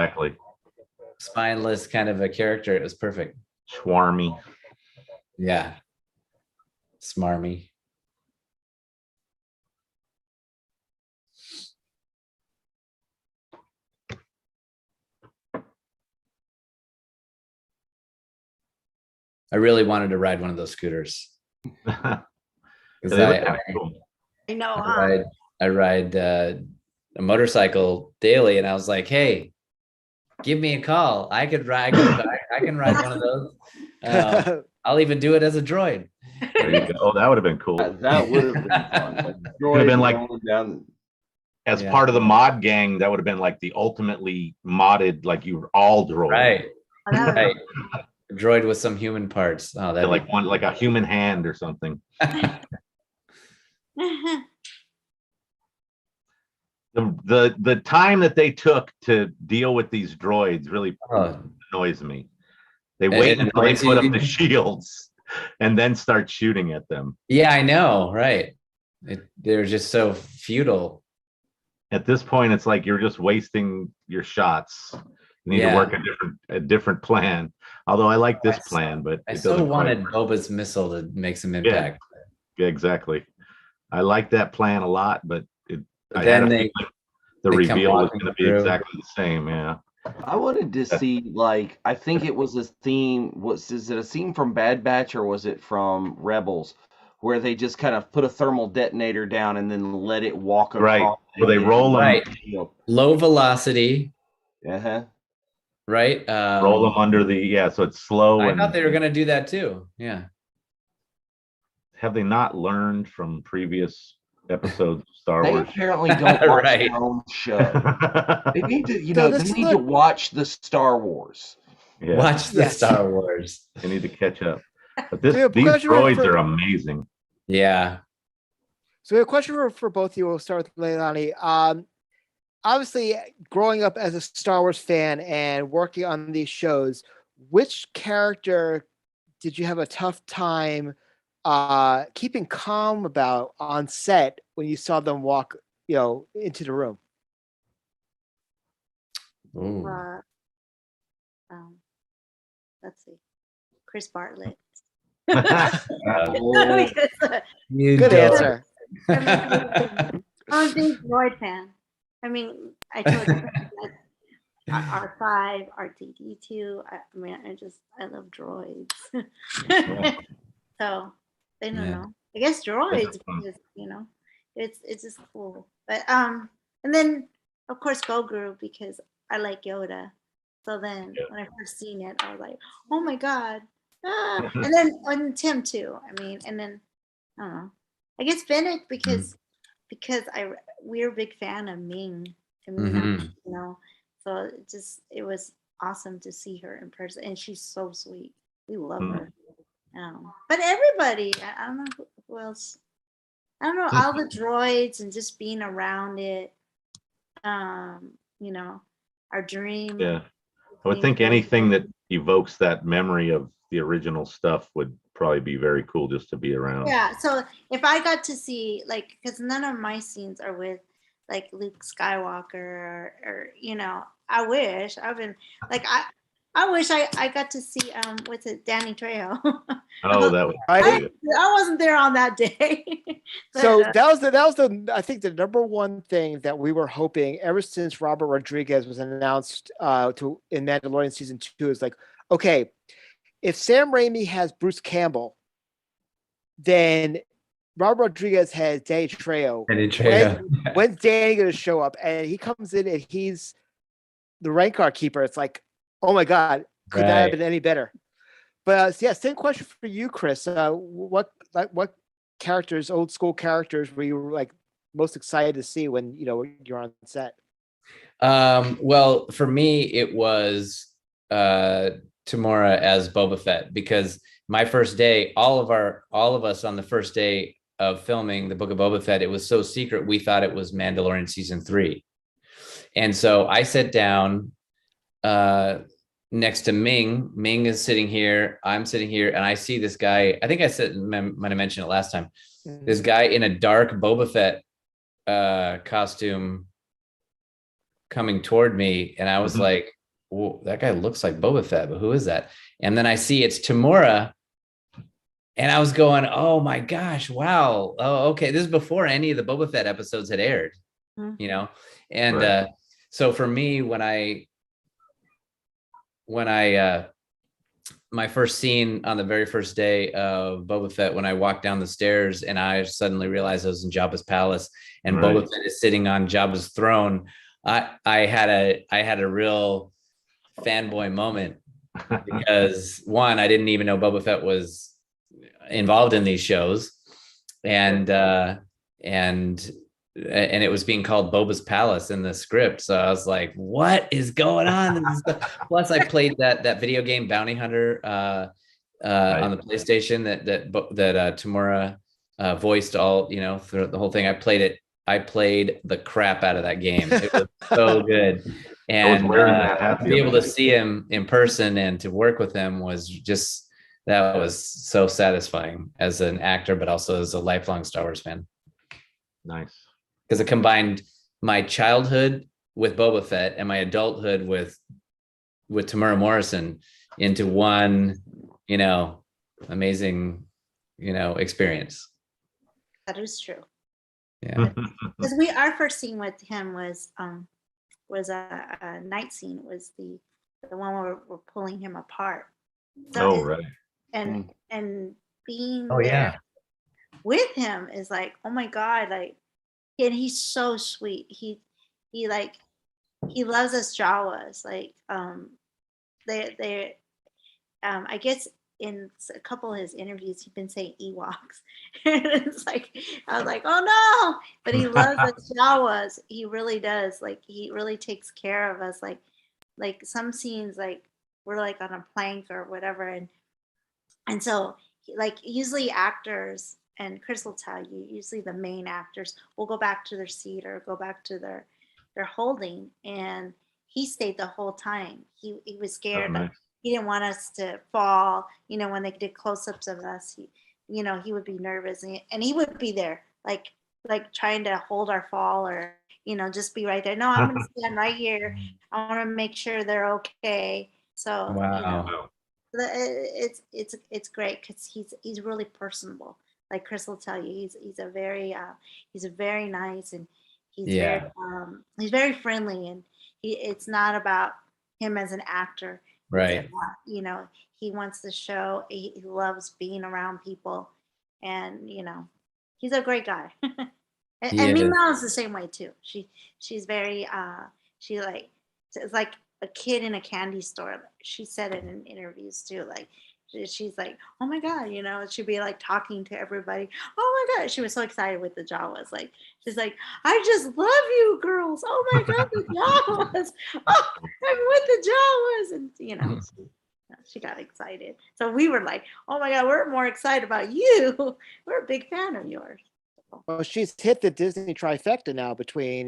spineless kind of a character. It was perfect. Schwarmy. Yeah. Smarmy. I really wanted to ride one of those scooters. I know. I ride a motorcycle daily, and I was like, "Hey, give me a call. I can ride one of those. I'll even do it as a droid." There you go. Oh, that would have been cool. That would have been fun. Would have been like as part of the mod gang. That would have been like the ultimately modded, like you were all droid. Right. Right. Droid with some human parts. Oh, that like one, like a human hand or something. The time that they took to deal with these droids really annoys me. They wait until they put up the shields and then start shooting at them. Yeah, I know, right? They're just so futile. At this point, it's like you're just wasting your shots. You need to work a different plan. Although I like this plan, but I still wanted Boba's missile to make some impact. Yeah, exactly. I like that plan a lot, but the reveal was going to be exactly the same. Yeah. I wanted to see, like, I think it was a theme. Is it a scene from Bad Batch or was it from Rebels, where they just kind of put a thermal detonator down and then let it walk across? Right. Where they roll them. Right. Low velocity. Uh-huh. Right. Roll them under so it's slow. I thought they were going to do that too. Yeah. Have they not learned from previous episodes of Star Wars? They apparently don't watch their own show. They need to, they need to watch the Star Wars. Yeah. Watch the Star Wars. They need to catch up. But these droids are amazing. Yeah. So a question for both of you. We'll start with Leilani. Obviously, growing up as a Star Wars fan and working on these shows, which character did you have a tough time keeping calm about on set when you saw them walk, into the room? Ooh. Let's see, Chris Bartlett. Oh, Because, you Good don't- answer. I'm a big droid fan. I mean, I told you that R5, R2D2. I mean, I love droids. So I don't Yeah. know. I guess droids because it's just cool. But and then of course Grogu because I like Yoda. So then when I first seen it, I was like, oh my god. Ah. And then on Tim too. I mean, and then I don't know. I guess Fennec because we're a big fan of Ming. I mean, so it was awesome to see her in person, and she's so sweet. We love her. But everybody, I don't know who else. I don't know, all the droids and just being around it. Our dream. Yeah. I would think anything that evokes that memory of the original stuff would probably be very cool just to be around. Yeah. So if I got to see because none of my scenes are with Luke Skywalker or I wish I've been I wish I got to see what's it, Danny Trejo. Oh, that was I wasn't there on that day. But, So that was the I think the number one thing that we were hoping ever since Robert Rodriguez was announced in Mandalorian season 2 is like, okay, if Sam Raimi has Bruce Campbell, then Robert Rodriguez has Danny Trejo. When's Danny going to show up? And he comes in and he's the Rancor keeper. It's like, oh my God, could that have been any better? But same question for you, Chris. What characters, old school characters, were you most excited to see when you're on set? Well, for me, it was Tamora as Boba Fett, because my first day, all of us on the first day of filming the Book of Boba Fett, it was so secret we thought it was Mandalorian season 3, and so I sat down next to Ming. Ming is sitting here, I'm sitting here, and I see this guy. I think I might have mentioned it last time. Mm-hmm. This guy in a dark Boba Fett costume coming toward me, and I was like, whoa, that guy looks like Boba Fett, but who is that? And then I see it's Tamora, and I was going, oh my gosh, wow. Oh, okay. This is before any of the Boba Fett episodes had aired, and right. So for me, when I my first scene on the very first day of Boba Fett, when I walked down the stairs and I suddenly realized I was in Jabba's palace and right. Boba Fett is sitting on Jabba's throne, I had a real fanboy moment, because one, I didn't even know Boba Fett was involved in these shows, and it was being called Boba's Palace in the script. So I was like, what is going on? Plus I played that video game Bounty Hunter right. on the PlayStation that Tamora voiced all, throughout the whole thing. I played the crap out of that game. It was so good. And to be able to see him in person and to work with him was just, that was so satisfying as an actor, but also as a lifelong Star Wars fan. Nice. Because it combined my childhood with Boba Fett and my adulthood with Tamara Morrison into one, amazing, experience. That is true. Yeah. Because our first scene with him was a night scene. It was the one where we're pulling him apart. So right. And being there with him is like, oh my God, and he's so sweet. He loves us Jawas. I guess in a couple of his interviews, he's been saying Ewoks. And it's like, I was like, oh no, but he loves us Jawas. He really does. He really takes care of us. Like some scenes, we're on a plank or whatever. And so usually actors, and Chris will tell you, usually the main actors will go back to their seat or go back to their holding, and he stayed the whole time. He was scared. Oh, nice. He didn't want us to fall. You know, when they did close-ups of us, he would be nervous, and he would be there, like trying to hold our fall, or just be right there. No, I'm gonna stand right here. I want to make sure they're okay. So Wow. it's great because he's really personable. Like Chris will tell you, he's a very nice, and he's very friendly, and it's not about him as an actor. Right. He wants to show he loves being around people, and he's a great guy. and Mima is the same way too. She's very it's like a kid in a candy store. She said it in interviews too. Like she's like, oh my god, she'd be like talking to everybody. Oh my god, she was so excited with the Jawas. Like she's like, I just love you girls. Oh my god, the Jawas. Oh, I'm with the Jawas, and she got excited. So we were like, oh my god, we're more excited about you. We're a big fan of yours. Well, she's hit the Disney trifecta now between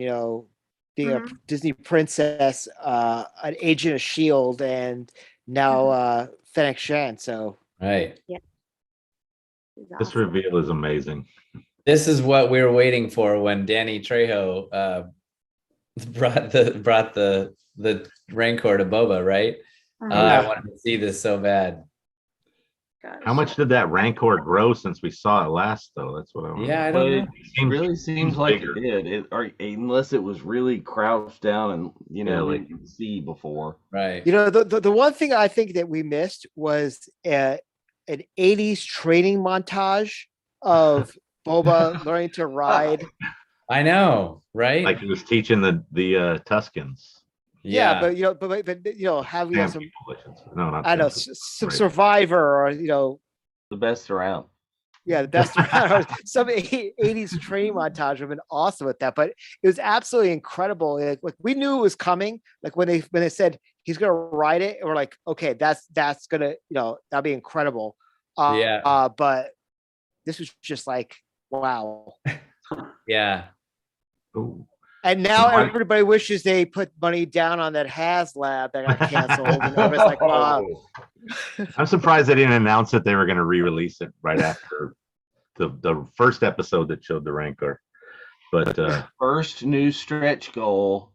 being a Disney princess, an agent of S.H.I.E.L.D., and now Fennec Shan. So right. Yeah. This reveal is amazing. This is what we were waiting for when Danny Trejo brought the Rancor to Boba, right? I wanted to see this so bad. Gosh. How much did that Rancor grow since we saw it last, though? That's what I want. Yeah, I don't know. It really seems like it did. Unless it was really crouched down and you could see before. Right. The one thing I think that we missed was an 80s training montage of Boba learning to ride. I know, right? Like he was teaching the Tuscans. Yeah, but having some, some Survivor, or the best around. Yeah, the best around. Some 80s training montage would have been awesome with that, but it was absolutely incredible. Like we knew it was coming. Like when they said he's gonna ride it, and we're like, okay, that's gonna that'll be incredible. But this was just like, wow. Yeah. Ooh. And now everybody wishes they put money down on that HasLab that got canceled. And everybody's like, wow. I'm surprised they didn't announce that they were going to re-release it right after the first episode that showed the Rancor. But first new stretch goal,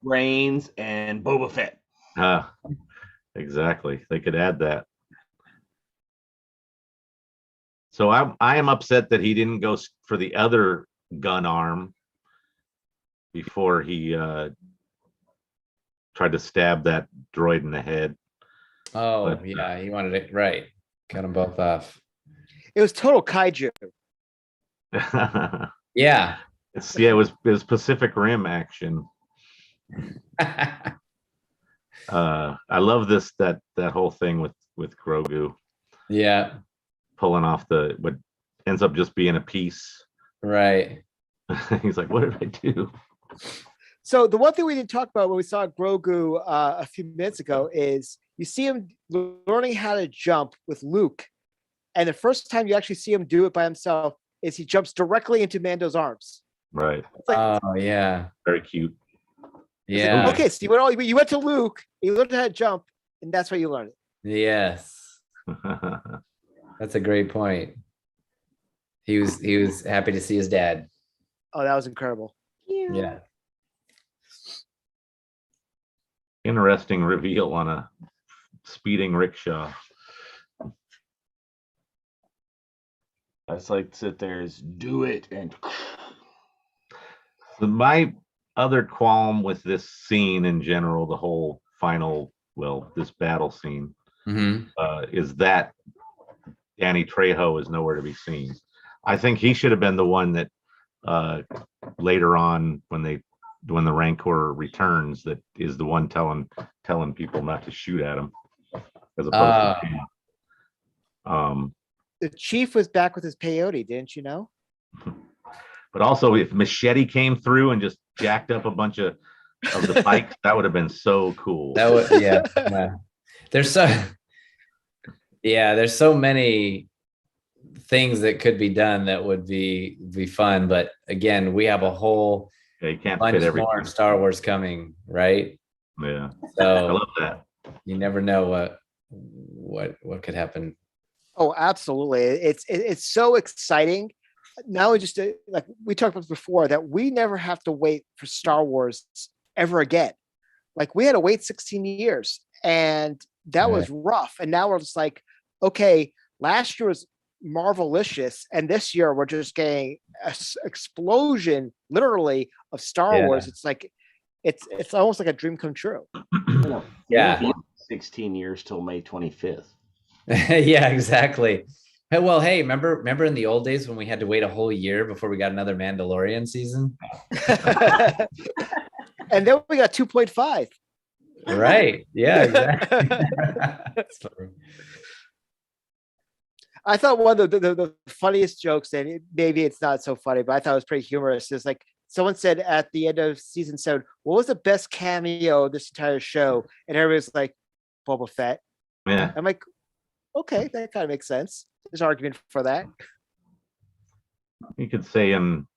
Reigns and Boba Fett. Exactly. They could add that. So I am upset that he didn't go for the other gun arm before he tried to stab that droid in the head. Oh, but, yeah, he wanted it right. Cut them both off. It was total kaiju. Yeah. It was Pacific Rim action. I love that whole thing with Grogu. Yeah. Pulling off what ends up just being a piece. Right. He's like, what did I do? So the one thing we didn't talk about when we saw Grogu a few minutes ago is you see him learning how to jump with Luke. And the first time you actually see him do it by himself is he jumps directly into Mando's arms. Right. Oh, yeah. Very cute. Yeah. Like, okay, so you went to Luke, you learned how to jump, and that's why you learned it. Yes. That's a great point. He was happy to see his dad. Oh, that was incredible. Yeah. Interesting reveal on a speeding rickshaw. I just like to sit there is do it and my other qualm with this scene in general, the whole final, this battle scene, is that Danny Trejo is nowhere to be seen. I think he should have been the one that later on when the Rancor returns, that is the one telling people not to shoot at him, as opposed to him. The chief was back with his peyote, didn't you know? But also, if Machete came through and just jacked up a bunch of the bikes, that would have been so cool. That would, yeah. There's so many things that could be done that would be fun. But again, we have a whole Yeah, you can't bunch fit everything. more Star Wars coming, right? Yeah, I So love that. you never know what could happen. Oh, absolutely. It's so exciting. Now we just like we talked about before that we never have to wait for Star Wars ever again. Like we had to wait 16 years and that was rough. And now we're just like, okay, last year was Marvelicious, and this year we're just getting an explosion, literally, of Star Wars. It's like it's almost like a dream come true. Yeah. 16 years till May 25th. Yeah, exactly. Well, hey, remember in the old days when we had to wait a whole year before we got another Mandalorian season? And then we got 2.5. Right. Yeah, exactly. I thought one of the funniest jokes, and maybe it's not so funny, but I thought it was pretty humorous, is like someone said at the end of season 7, what was the best cameo of this entire show? And everybody's like, Boba Fett. Yeah. I'm like, okay, that kind of makes sense. There's an argument for that. You could say in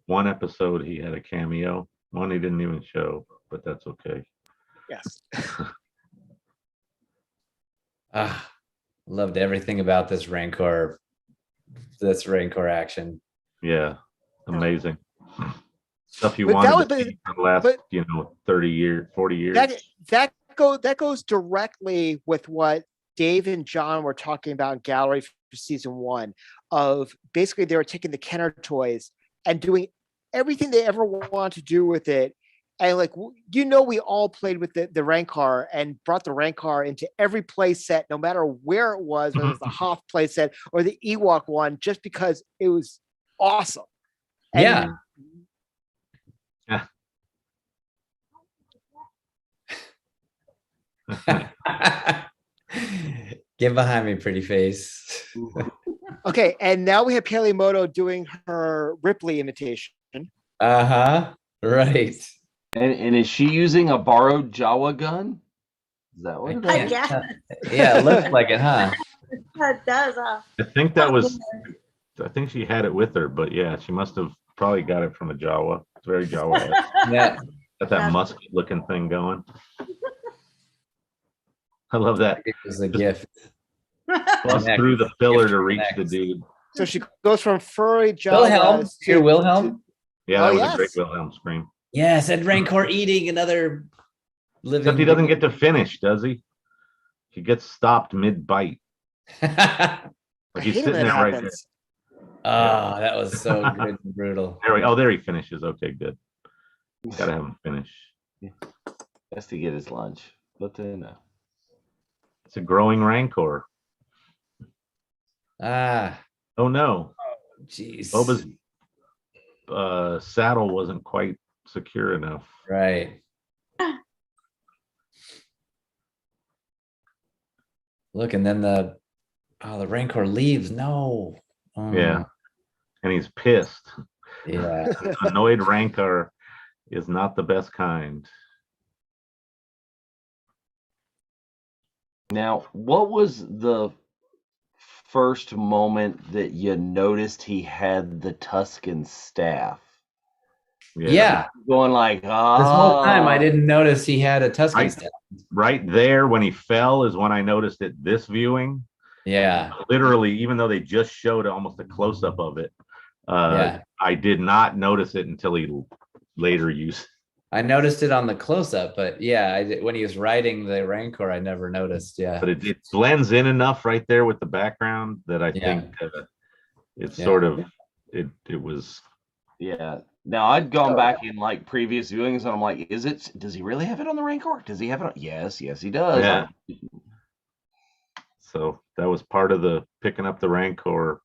one episode he had a cameo. One he didn't even show, but that's okay. Yes. Loved everything about this Rancor action. Yeah, amazing stuff you But wanted that to see for the last 30 years, 40 years. That goes directly with what Dave and John were talking about in Gallery for season 1, of basically they were taking the Kenner toys and doing everything they ever wanted to do with it. And like, we all played with the Rancor and brought the Rancor into every play set, no matter where it was, whether it was the Hoth play set or the Ewok one, just because it was awesome. Yeah. Get behind me, pretty face. Okay, and now we have Paleomoto doing her Ripley imitation. Right. And is she using a borrowed Jawa gun? Is that what it I is? guess. Yeah, it looks like it, huh? It does. I think she had it with her, but yeah, she must have probably got it from a Jawa. It's very Jawa. Yeah. Got that musket looking thing going. I love that. It was a gift. Bust through the filler to reach the dude. So she goes from furry Jawa Wilhelm. Hear Wilhelm? Yeah, that was a great Wilhelm scream. Yes, and Rancor eating another living. Except he doesn't get to finish, does he? He gets stopped mid-bite. Like he's sitting there right there. Oh, that was so good and brutal. There he finishes. Okay, good. Gotta have him finish. Has to get his lunch. But no. It's a growing Rancor. Oh no. Jeez. Boba's saddle wasn't quite secure enough. Right. Look, and then the Rancor leaves. No. Yeah. And he's pissed. Yeah. Annoyed Rancor is not the best kind. Now, what was the first moment that you noticed he had the Tusken staff? Yeah. Going like, This whole time I didn't notice he had a Tusken staff. Right there when he fell is when I noticed it this viewing. Yeah. Literally, even though they just showed almost a close-up of it, I did not notice it until he later used it. I noticed it on the close-up, but yeah, when he was riding the Rancor, I never noticed. Yeah. But it blends in enough right there with the background that I think it's sort of, it was. Yeah. Now, I'd gone back in like previous viewings and I'm like, does he really have it on the Rancor? Does he have it on? Yes, he does. Yeah. So that was part of the picking up the Rancor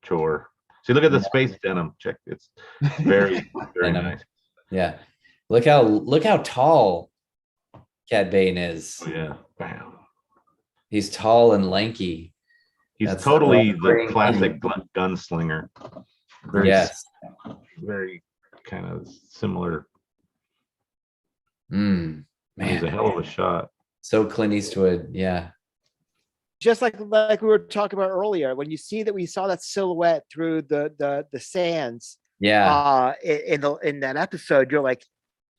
chore. See, look at the space denim. Check. It's very, very nice. Yeah. Look how tall Cad Bane is. Oh, yeah. Bam. He's tall and lanky. He's totally the classic gunslinger. Very kind of similar. Man, he's a hell of a shot. So Clint Eastwood, yeah. just like we were talking about earlier, when you see that we saw that silhouette through the sands, Yeah. in that episode, you're like,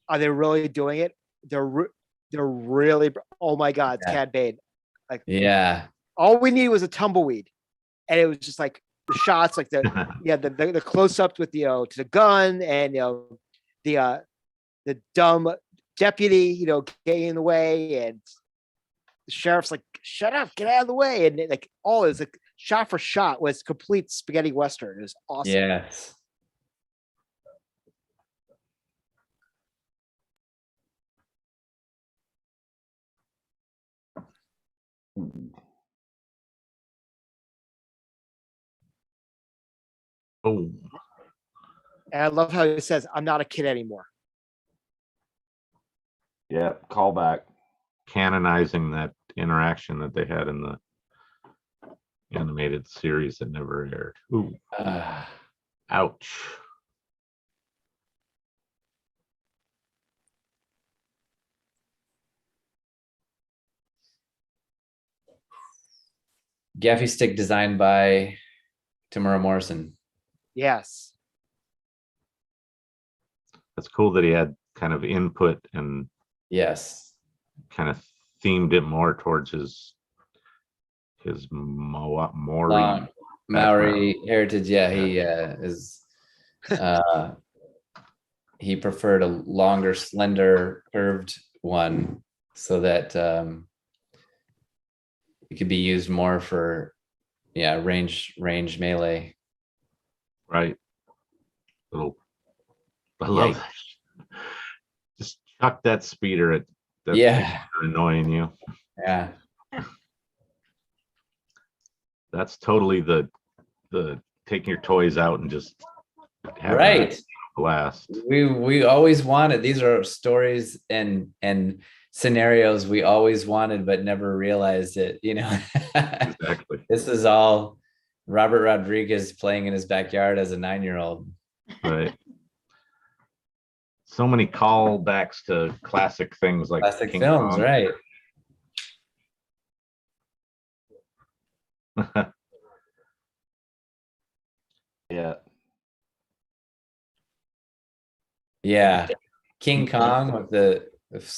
are they really doing it? They're really. Oh my God, it's Yeah. Cad Bane. Like, Yeah. all we needed was a tumbleweed, and it was just like the shots, like the close ups with to the gun, and the dumb deputy, getting in the way, and the sheriff's like, shut up, get out of the way, and like all is like shot for shot was complete spaghetti western. It was awesome. Yes. Oh, And I love how he says, I'm not a kid anymore. Yeah, call back. canonizing that interaction that they had in the animated series that never aired. Ooh, ouch. Gaffy stick designed by Tamura Morrison. Yes. That's cool that he had kind of input and Yes. kind of themed it more towards his Maori Maori heritage. Yeah, he is. He preferred a longer, slender, curved one so that it could be used more for range melee. right. Little, I love that. Just chuck that speeder at that thing annoying you. Yeah. That's totally the taking your toys out and just having Right. a blast. We always wanted, these are stories and scenarios we always wanted but never realized it, Exactly. This is all Robert Rodriguez playing in his backyard as a 9-year-old. Right. So many callbacks to classic things like Classic King films, Kong. right? Yeah. Yeah. King Kong with the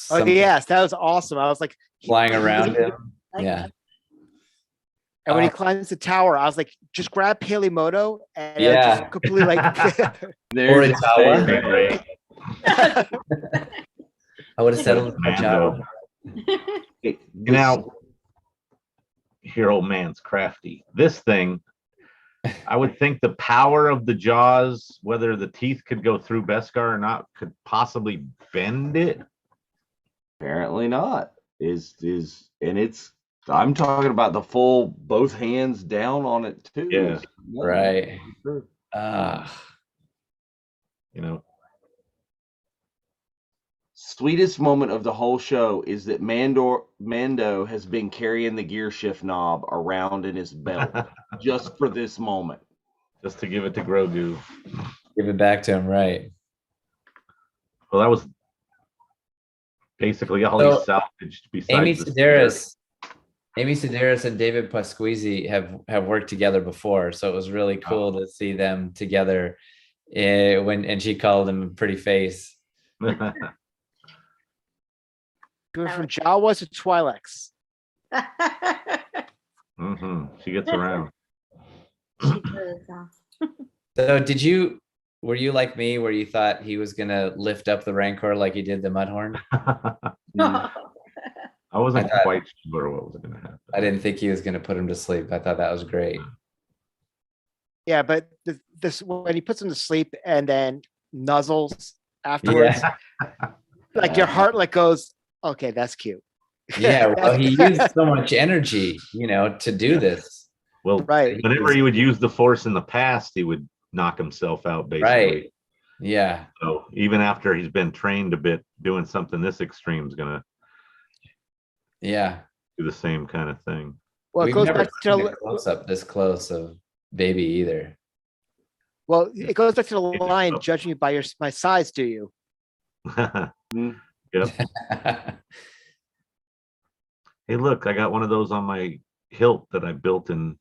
Oh yes, that was awesome. I was like flying around him. Yeah. And when he climbs the tower, I was like, just grab Palimoto and Yeah. just completely like There's his Horikawa. face. Great. I would have settled for Mando. Hey, Now, here old man's crafty. This thing, I would think the power of the jaws, whether the teeth could go through Beskar or not, could possibly bend it. apparently not. I'm talking about the full both hands down on it too. Yeah. Right. Sweetest moment of the whole show is that Mando has been carrying the gear shift knob around in his belt just for this moment. Just to give it to Grogu. Give it back to him, right? Well, that was basically all So, he salvaged besides Amy the Sedaris and David Pasquizzi have worked together before, so it was really cool to see them together. And she called him a pretty face. spear. going from Jawas to Twi'leks. She gets around. So were you like me where you thought he was gonna lift up the Rancor like he did the Mudhorn? I wasn't quite sure what was going to happen. I didn't think he was gonna put him to sleep. I thought that was great. Yeah, but this when he puts him to sleep and then nuzzles afterwards, like your heart like goes, okay, that's cute. Yeah, well, he used so much energy, to do this. Well, Right. whenever he would use the Force in the past, he would knock himself out, basically. Right. Yeah. So even after he's been trained a bit, doing something this extreme is going to do the same kind of thing. Well, We've it goes never back seen to a close-up this close of baby either. well, it goes back to the line, judge me by my size, do you? Yep. Hey, look, I got one of those on my hilt that I built in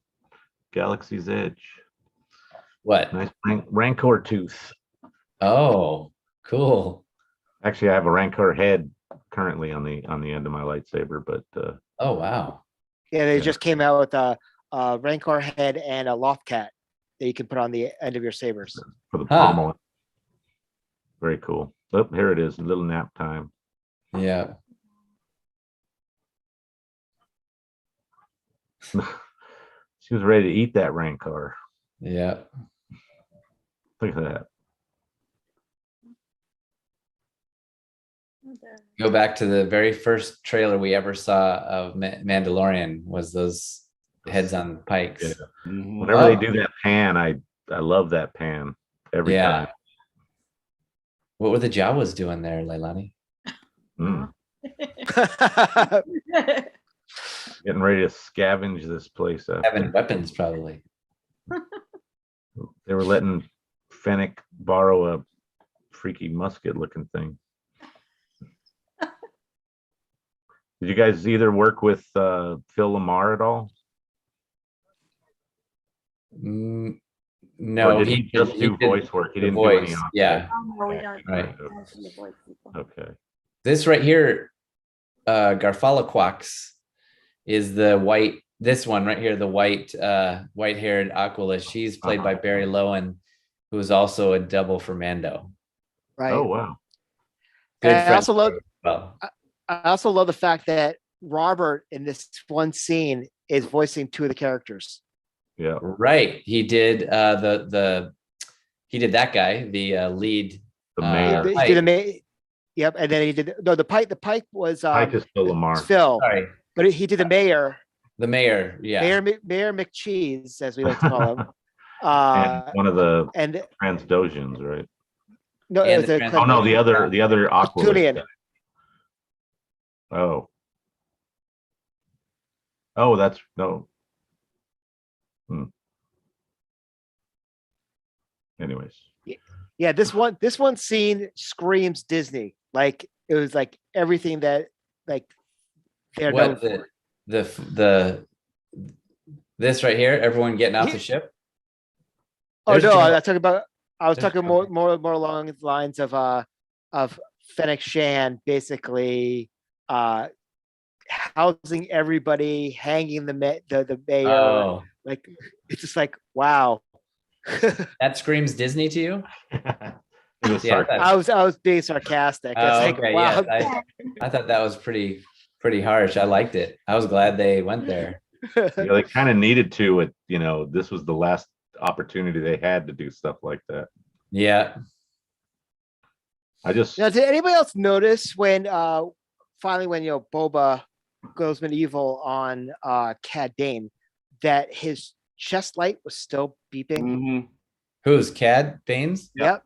Galaxy's Edge. What? Nice Rancor tooth. Oh, cool. Actually, I have a Rancor head currently on the end of my lightsaber, but Oh, wow. Yeah, they Yeah. just came out with a Rancor head and a Loft Cat that you can put on the end of your sabers. for the Huh. pommel. Very cool. Oh, here it is. A little nap time. Yeah. She was ready to eat that Rancor. Yeah. Look at that. Go back to the very first trailer we ever saw of Mandalorian was those heads on pikes. Yeah. Mhm. Whenever they do that pan, I love that pan every Yeah. time. What were the Jawas doing there, Leilani? Mm. Getting ready to scavenge this place up. Having weapons, probably. They were letting Fennec borrow a freaky musket looking thing. Did you guys either work with Phil Lamar at all? No, Or did he just do voice work? He the didn't do any voice, on yeah. Oh, no, we don't. Right. We don't do the voice people. Okay. This right here, Garfalaquax is the white. This one right here, the white-haired Aquila. She's played by Barry Lowen, who is also a double for Mando. Right. Oh wow. Good And I friend. also love Well, I also love the fact that Robert in this one scene is voicing two of the characters. Yeah. right. He did he did that guy, the lead. The mayor. He Pike. did yep, and then he did the Pike. The Pike was Pike is Phil Lamar. Phil, Sorry, but he did the mayor, the mayor. Yeah. Mayor McCheese, as we like to call him. And one of the And Transdosians, right? no, And it was the a trans- Oh no, the other Aquila. Tunian. Oh. Oh, that's no. Anyways. Yeah, this one scene screams Disney. Like it was like everything that like they're known What for. the this right here? Everyone getting off the ship. Oh There's no, Joe. I was There's talking Joe. more along the lines of Fennec Shan basically housing everybody, hanging the mayor. Oh, Like it's just like wow. that screams Disney to you? It was Yeah, sarcastic. I was being sarcastic. It's Oh, like okay. wow. Yes, I thought that was pretty harsh. I liked it. I was glad they went there. Yeah, they kind of needed to. This was the last opportunity they had to do stuff like that. Yeah. I just Now, did anybody else notice when finally when Boba goes medieval on Cad Bane that his chest light was still beeping? Mhm. Who's Cad Bane's? Yep.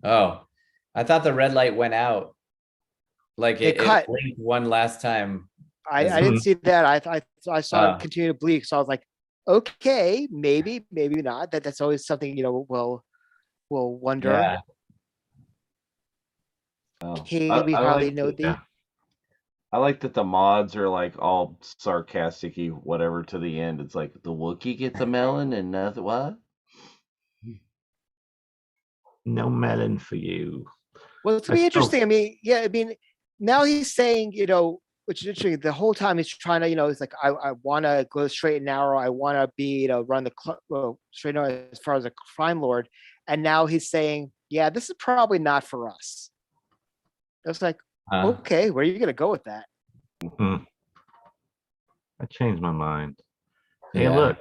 Oh, I thought the red light went out. Like They it cut. blinked one last time. I didn't see that. I saw Oh. it continue to bleed. So I was like, okay, maybe not. That's always something we'll wonder. Yeah. Oh. Okay, I- we I hardly like know that- the. yeah. I like that the mods are like all sarcastic-y, whatever to the end. It's like the Wookiee gets a melon and nothing. What? no melon for you. Well, it's I be still- interesting. I mean, now he's saying, which is interesting. The whole time he's trying to, it's like I want to go straight and narrow. I want to be, run the straight and narrow as far as a crime lord. And now he's saying, yeah, this is probably not for us. It's like, okay, where are you gonna go with that? I changed my mind. Hey, Yeah. look.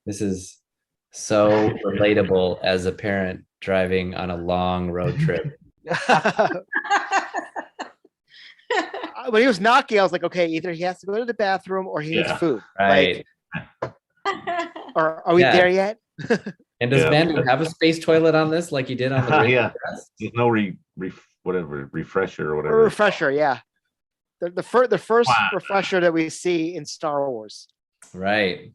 This is so relatable as a parent driving on a long road trip. When he was knocking, I was like, okay, either he has to go to the bathroom or he needs Yeah. food. Right. Like, or are we Yeah. there yet? And does Yeah. Mando have a space toilet on this like he did on the Yeah. Rest? There's no refresher or Or whatever. refresher, yeah. The first Wow. refresher that we see in Star Wars. Right.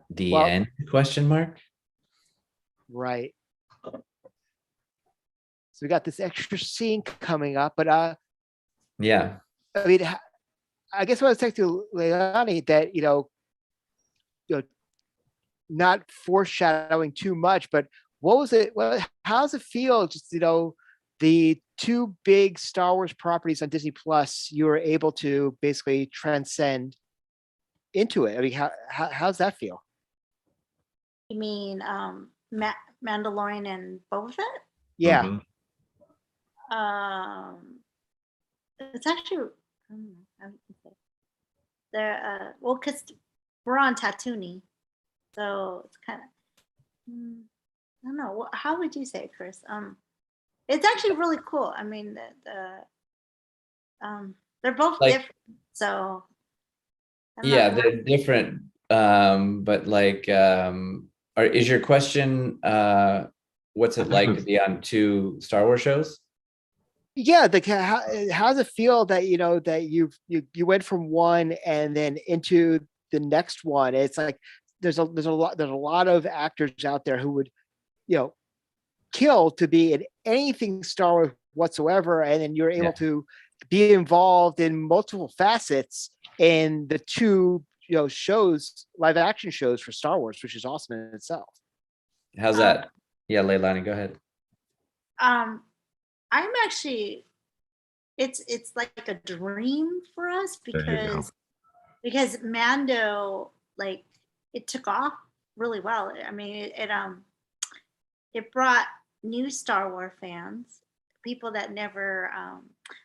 The Well- end question mark? Right. So we got this extra scene coming up, but Yeah. I mean, I guess what I was saying to Leilani that not foreshadowing too much, but what was it? Well, how does it feel? Just the two big Star Wars properties on Disney Plus, you were able to basically transcend into it. I mean, how's that feel? You mean Mandalorian and Boba Fett? Yeah. Mhm. It's actually, I don't know how you can say it. They're well, because we're on Tatooine, so it's kind of I don't know. How would you say it, Chris? It's actually really cool. I mean, they're both Like- different, so I don't Yeah, know. they're different. But like, is your question, what's it like to be on two Star Wars shows? Yeah, how does it feel that that you went from one and then into the next one? It's like there's a lot of actors out there who would kill to be in anything Star Wars whatsoever, and then you're able to be involved in multiple facets in the two shows, live action shows for Star Wars, which is awesome in itself. How's that? Yeah, Leilani, go ahead. I'm actually, it's like a dream for us There you because Mando, like, it took off really well. I mean, it brought new Star Wars fans, people that never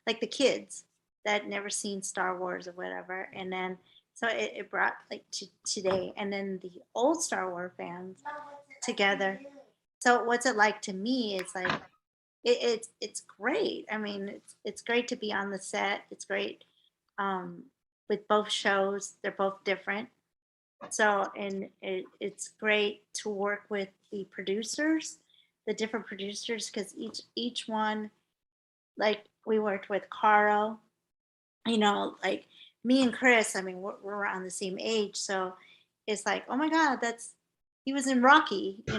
like the kids that never seen Star Wars or whatever, and then so it brought like to today, and then the old Star Wars fans together. So what's it like to me? It's like it's great. I mean, it's great to be on the set. It's great with both shows. They're both different. So, and it's great to work with the producers, the different producers, because each one, like we worked with Caro, like me and Chris. I mean, we're around the same age, so it's like, oh my God, he was in Rocky, So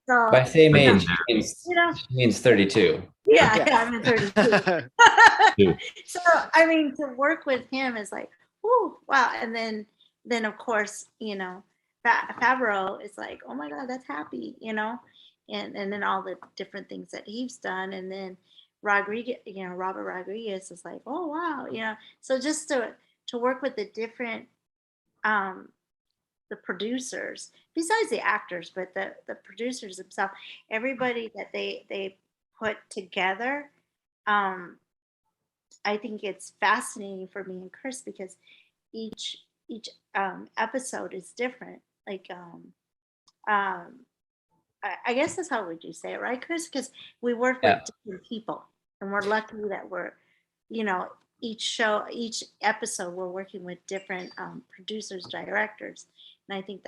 By same age, she means 32. Yeah, I'm in 32. Yeah. So I mean, to work with him is like, oh wow, and then of course, Favreau is like, oh my God, that's happy, and then all the different things that he's done, and then Rodriguez, Robert Rodriguez is like, oh wow, so just to work with the different the producers, besides the actors, but the producers themselves, everybody that they put together. I think it's fascinating for me and Chris because each episode is different. Like I guess that's how would you say it, right, Chris? Because we work with different people, and we're lucky that we're, each episode, we're working with different producers, directors, and I think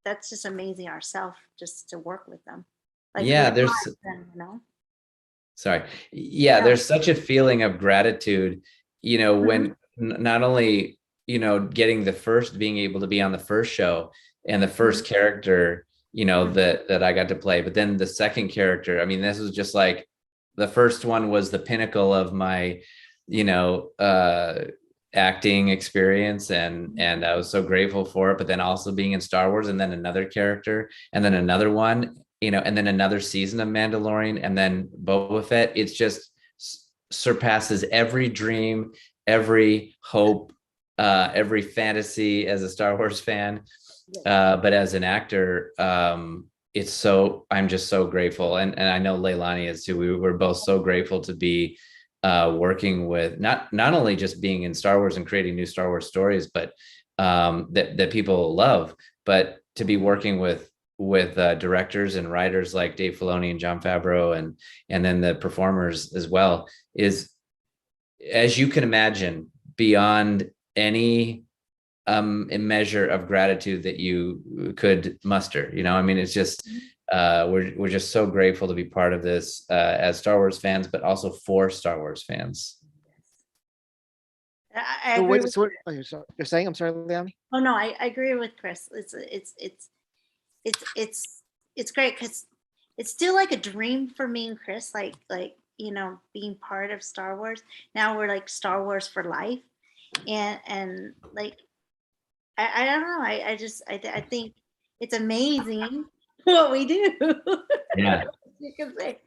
that's just amazing ourselves just to work with them. Like there's them, sorry. Yeah, there's such a feeling of gratitude, when not only, being able to be on the first show and the first character, that I got to play, but then the second character, I mean, this was just like, the first one was the pinnacle of my, acting experience, and I was so grateful for it, but then also being in Star Wars, and then another character, and then another one, and then another season of Mandalorian, and then Boba Fett. It's just surpasses every dream, every hope, every fantasy as a Star Wars fan. But as an actor, I'm just so grateful. And I know Leilani is too. We were both so grateful to be working with not only just being in Star Wars and creating new Star Wars stories, but that people love, but to be working with directors and writers like Dave Filoni and Jon Favreau, and then the performers as well, is, as you can imagine, beyond any measure of gratitude that you could muster. I mean, it's just we're just so grateful to be part of this as Star Wars fans, but also for Star Wars fans. I agree with you're saying? I'm sorry, Leilani. Oh no, I agree with Chris. It's great because it's still like a dream for me and Chris, like being part of Star Wars. Now we're like Star Wars for life, and like I don't know. I think it's amazing what we do. Yeah. You can say.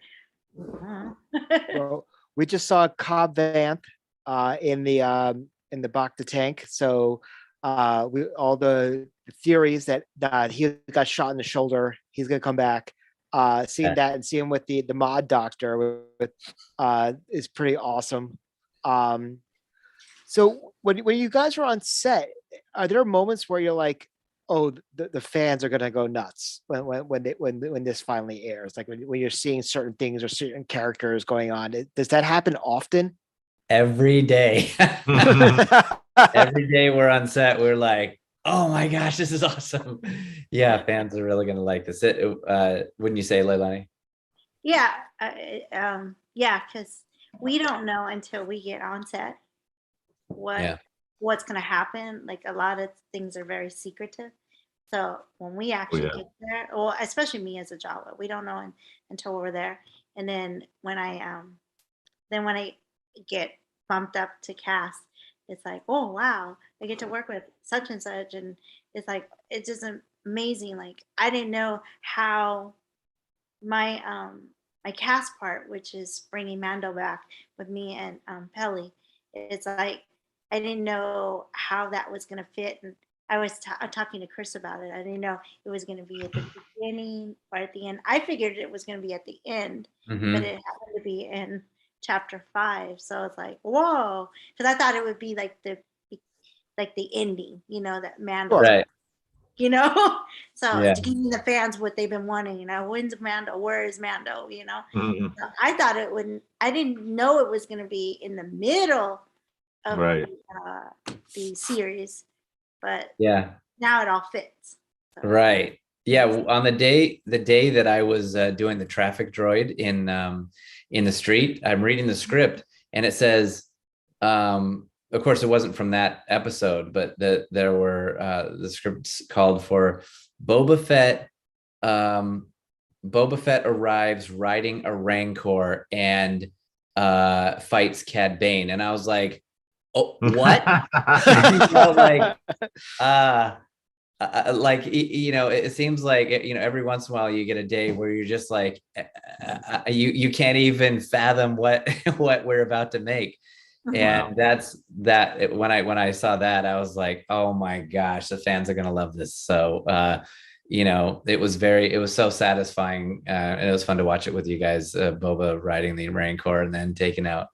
Well, we just saw Cobb Vanth in the Bacta tank. So we all the theories that he got shot in the shoulder, he's gonna come back. Seeing that and seeing with the mod doctor is pretty awesome. So when you guys are on set, are there moments where you're like, oh, the fans are gonna go nuts when this finally airs? Like when you're seeing certain things or certain characters going on, does that happen often? Every day. Every day we're on set, we're like, oh my gosh, this is awesome. Yeah, fans are really gonna like this. Wouldn't you say, Leilani? Yeah, yeah, because we don't know until we get on set what's gonna happen. Like a lot of things are very secretive. So when we actually get there, or especially me as a Jawa, we don't know until we're there. And then when I get bumped up to cast, it's like, oh wow, I get to work with such and such, and it's like it's just amazing. Like I didn't know how my my cast part, which is bringing Mando back with me and Pelly, it's like I didn't know how that was gonna fit, and I was talking to Chris about it. I didn't know it was gonna be at the beginning or at the end. I figured it was gonna be at the end, but it happened to be in chapter 5. So it's like, whoa, because I thought it would be like the ending, that Mando, Right. So Yeah. giving the fans what they've been wanting, when's Mando, where is Mando, Mhm. So I thought it wouldn't, I didn't know it was going to be in the middle of the series, but Yeah. now it all fits. So. Right. Yeah. On the day that I was doing the traffic droid in the street, I'm reading the script and it says, of course, it wasn't from that episode, but there were the scripts called for Boba Fett. Boba Fett arrives riding a Rancor and fights Cad Bane, and I was like, "Oh, what?" Like it seems like every once in a while you get a day where you're just like you can't even fathom what we're about to make. And that's that when I saw that, I was like, oh my gosh, the fans are gonna love this. So it was so satisfying, and it was fun to watch it with you guys, Boba riding the Rancor and then taking out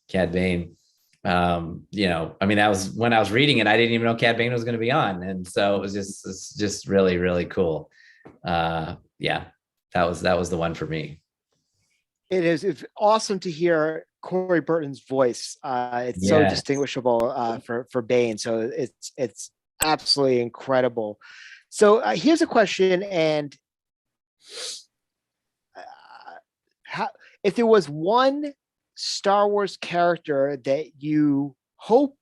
Cad Bane. I mean, that was when I was reading it, I didn't even know Cad Bane was going to be on, and so it's just really, really cool. Yeah, that was the one for me. It's awesome to hear Corey Burton's voice. It's so distinguishable for Bane. So it's absolutely incredible. So here's a question, and how, if there was one Star Wars character that you hope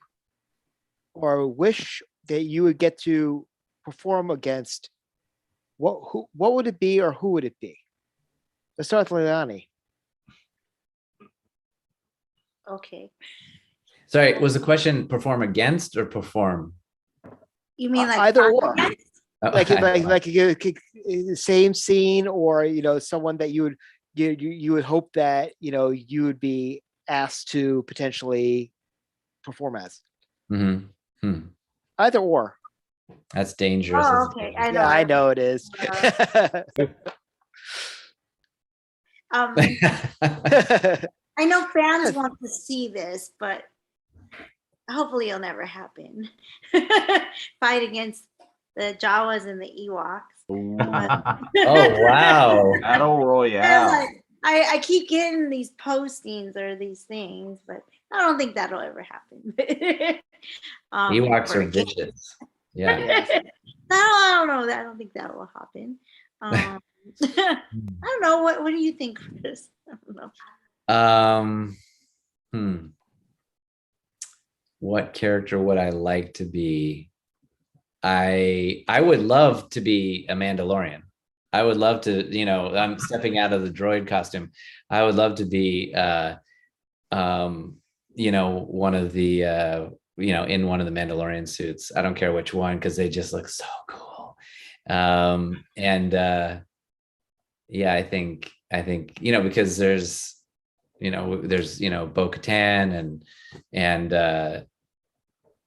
or wish that you would get to perform against, what would it be, or who would it be? Let's start with Leilani. Okay. Sorry, was the question perform against or perform? You mean like either or? Like the same scene, or someone that you would hope that you would be asked to potentially perform as. Either or. That's dangerous. Oh, okay. I know. Yeah, I know it is. I know fans want to see this, but hopefully it'll never happen. Fight against the Jawas and the Ewoks. Oh wow! Battle Royale. I keep getting these postings or these things, but I don't think that'll ever happen. Ewoks are vicious. Yeah. I don't know. I don't think that will happen. I don't know. What do you think, Chris? I don't know. What character would I like to be? I would love to be a Mandalorian. I would love to, I'm stepping out of the droid costume. I would love to be, one of the, in one of the Mandalorian suits. I don't care which one, because they just look so cool. Yeah, I think, because there's Bo-Katan and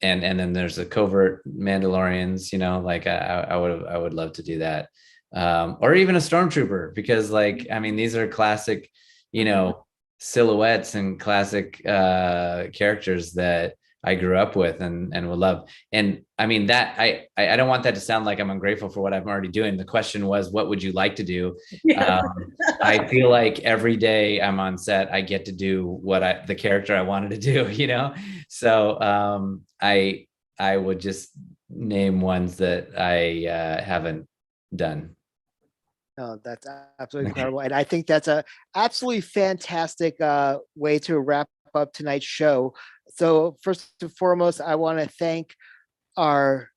then there's the covert Mandalorians, like I would love to do that. Or even a stormtrooper, because these are classic, silhouettes and classic characters that I grew up with and would love. And that I don't want that to sound like I'm ungrateful for what I'm already doing. The question was, what would you like to do? I feel like every day I'm on set, I get to do the character I wanted to do, So I would just name ones that I haven't done. No, that's absolutely incredible. And I think that's a absolutely fantastic way to wrap up tonight's show. So first and foremost, I want to thank our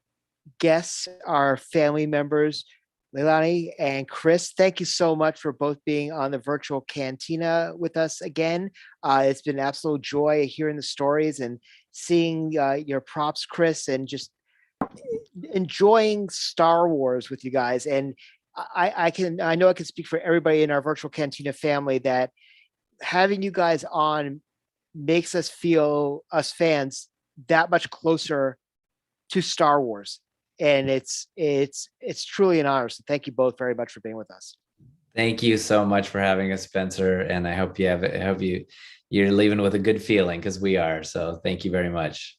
guests, our family members, Leilani and Chris. Thank you so much for both being on the virtual Cantina with us again. It's been an absolute joy hearing the stories and seeing your props, Chris, and just enjoying Star Wars with you guys. And I know I can speak for everybody in our virtual Cantina family that having you guys on makes us feel, us fans, that much closer to Star Wars. And it's truly an honor. So thank you both very much for being with us. Thank you so much for having us, Spencer. And I hope you're leaving with a good feeling, because we are. So thank you very much.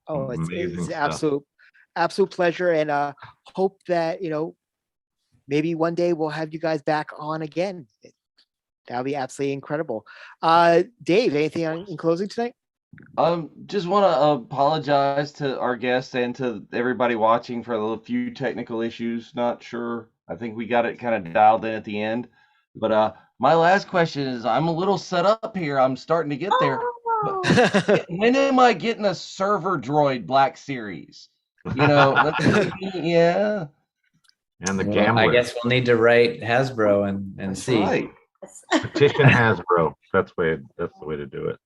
Oh, it's absolute pleasure. And hope that, maybe one day we'll have you guys back on again. That'll be absolutely incredible. Dave, anything in closing tonight? Just want to apologize to our guests and to everybody watching for the few technical issues. Not sure. I think we got it kind of dialed in at the end. But my last question is, I'm a little set up here. I'm starting to get there. But when am I getting a server droid Black Series? Yeah. And the gambler. I guess we'll need to write Hasbro and That's see. right. Petition Hasbro. That's the way to do it.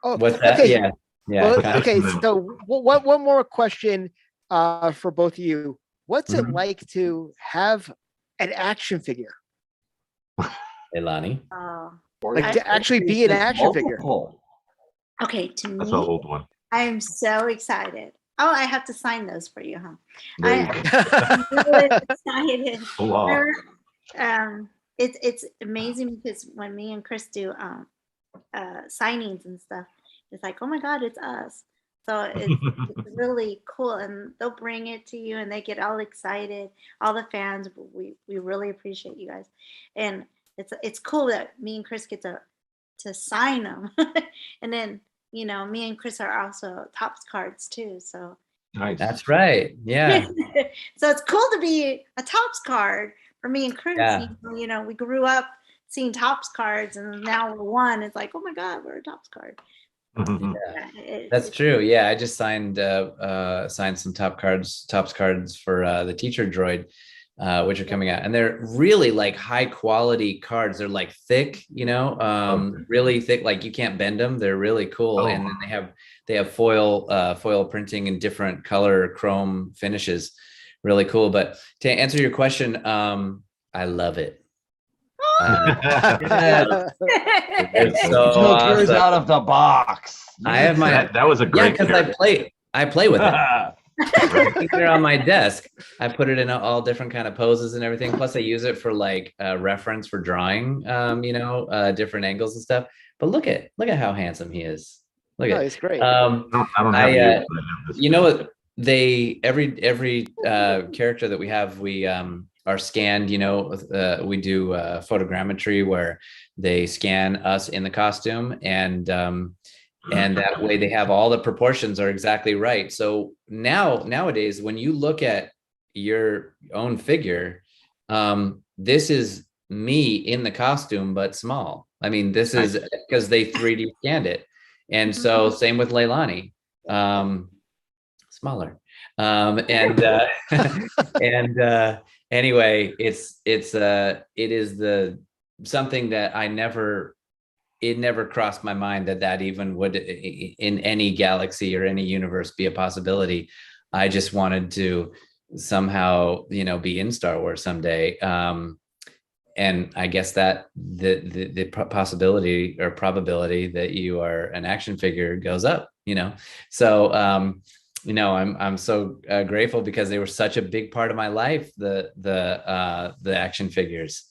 Oh, what's that? okay. Yeah. Well, okay. So one more question for both of you. What's it like to have an action figure? Leilani. Like to actually be an action figure. Okay, to me, That's an old one. I'm so excited. Oh, I have to sign those for you, huh? There I'm really excited. Wow. It's amazing, because when me and Chris do signings and stuff, it's like, oh my God, it's us. So it's really cool, and they'll bring it to you and they get all excited. All the fans, we really appreciate you guys. And it's cool that me and Chris get to sign them. And then, me and Chris are also Topps cards too. So Nice. That's right. Yeah. So it's cool to be a Topps card for me and Chris. Yeah. We grew up seeing Topps cards, and now we're one. It's like, oh my God, we're a Topps card. That's true. Yeah, I just signed some Topps cards for the teacher droid, which are coming out, and they're really like high quality cards. They're like thick, really thick, like you can't bend them. They're really cool. And then they have foil printing in different color chrome finishes. Really cool. But to answer your question, I love it. It's so awesome. Out of the box. I have that was a great. because I play with it. They're on my desk. I put it in all different kind of poses and everything. Plus, I use it for like reference for drawing. Different angles and stuff. But look at how handsome he is. Look at. It's great. I don't have you know what? Every character that we have, we are scanned. We do photogrammetry where they scan us in the costume, and that way they have all the proportions are exactly right. So nowadays, when you look at your own figure, this is me in the costume, but small. I mean, this is because they 3D scanned it. And so same with Leilani, smaller. anyway, it is the something that it never crossed my mind that even would in any galaxy or any universe be a possibility. I just wanted to somehow, be in Star Wars someday. And I guess that the possibility or probability that you are an action figure goes up, So, I'm so grateful because they were such a big part of my life. The action figures,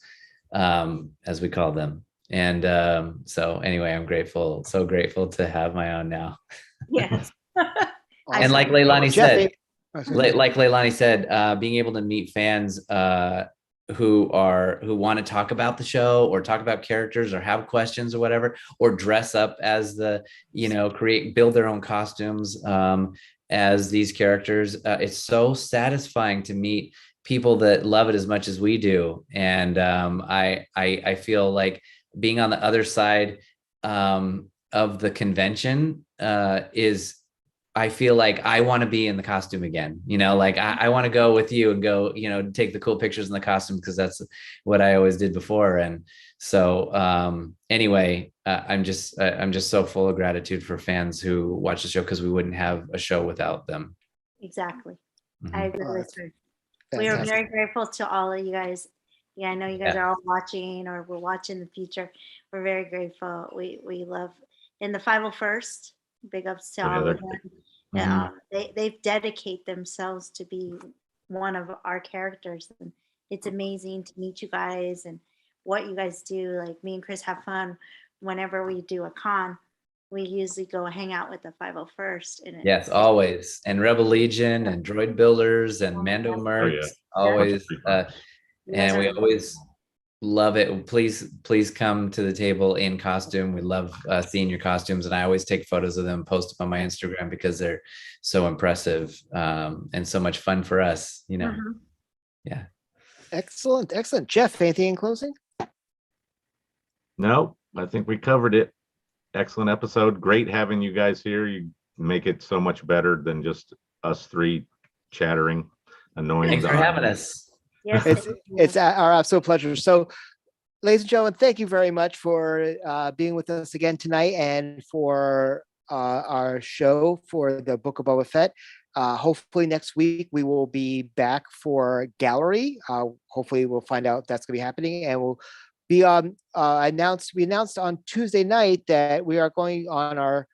as we call them. And so anyway, I'm so grateful to have my own now. Yes. And like Leilani Jeff, said, being able to meet fans who want to talk about the show or talk about characters or have questions or whatever, or dress up as build their own costumes as these characters. It's so satisfying to meet people that love it as much as we do. And I feel like being on the other side of the convention is, I feel like I want to be in the costume again, like I want to go with you and go, take the cool pictures in the costume, because that's what I always did before. And so anyway, I'm just so full of gratitude for fans who watch the show, because we wouldn't have a show without them. Exactly. Mhm. I agree with her. We are very grateful to all of you guys. Yeah, I know you guys are all watching or will watch in the future. We're very grateful. We love in the 501st. Big ups to all of them. They dedicate themselves to be one of our characters, and it's amazing to meet you guys and what you guys do. Like me and Chris have fun whenever we do a con. We usually go hang out with the 501st. And yes, always. And Rebel Legion and Droid Builders and Mando Mercs, always. And we always love it. Please come to the table in costume. We love seeing your costumes, and I always take photos of them, post them on my Instagram, because they're so impressive and so much fun for us. Yeah. Excellent. Jeff, anything in closing? No, I think we covered it. Excellent episode. Great having you guys here. You make it so much better than just us three chattering, annoying. Thanks for having us. Yes, It's our absolute pleasure. So, ladies and gentlemen, thank you very much for being with us again tonight, and for our show for the Book of Boba Fett. Hopefully next week we will be back for Gallery. Hopefully we'll find out if that's going to be happening, and we'll be announced. We announced on Tuesday night that we are going on our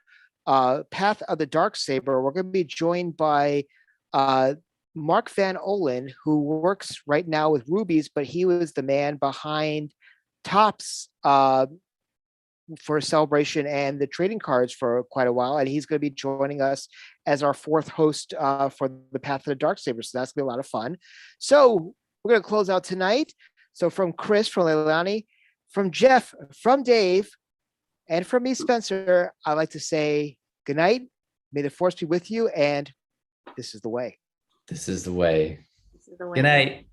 Path of the Darksaber. We're going to be joined by Mark Van Olen, who works right now with Rubies, but he was the man behind Topps for Celebration and the trading cards for quite a while, and he's going to be joining us as our fourth host for the Path of the Darksaber. So that's going to be a lot of fun. So we're going to close out tonight. So from Chris, from Leilani, from Jeff, from Dave, and from me, Spencer, I'd like to say good night. May the force be with you, and this is the way. This is the way. This is the way. Good night.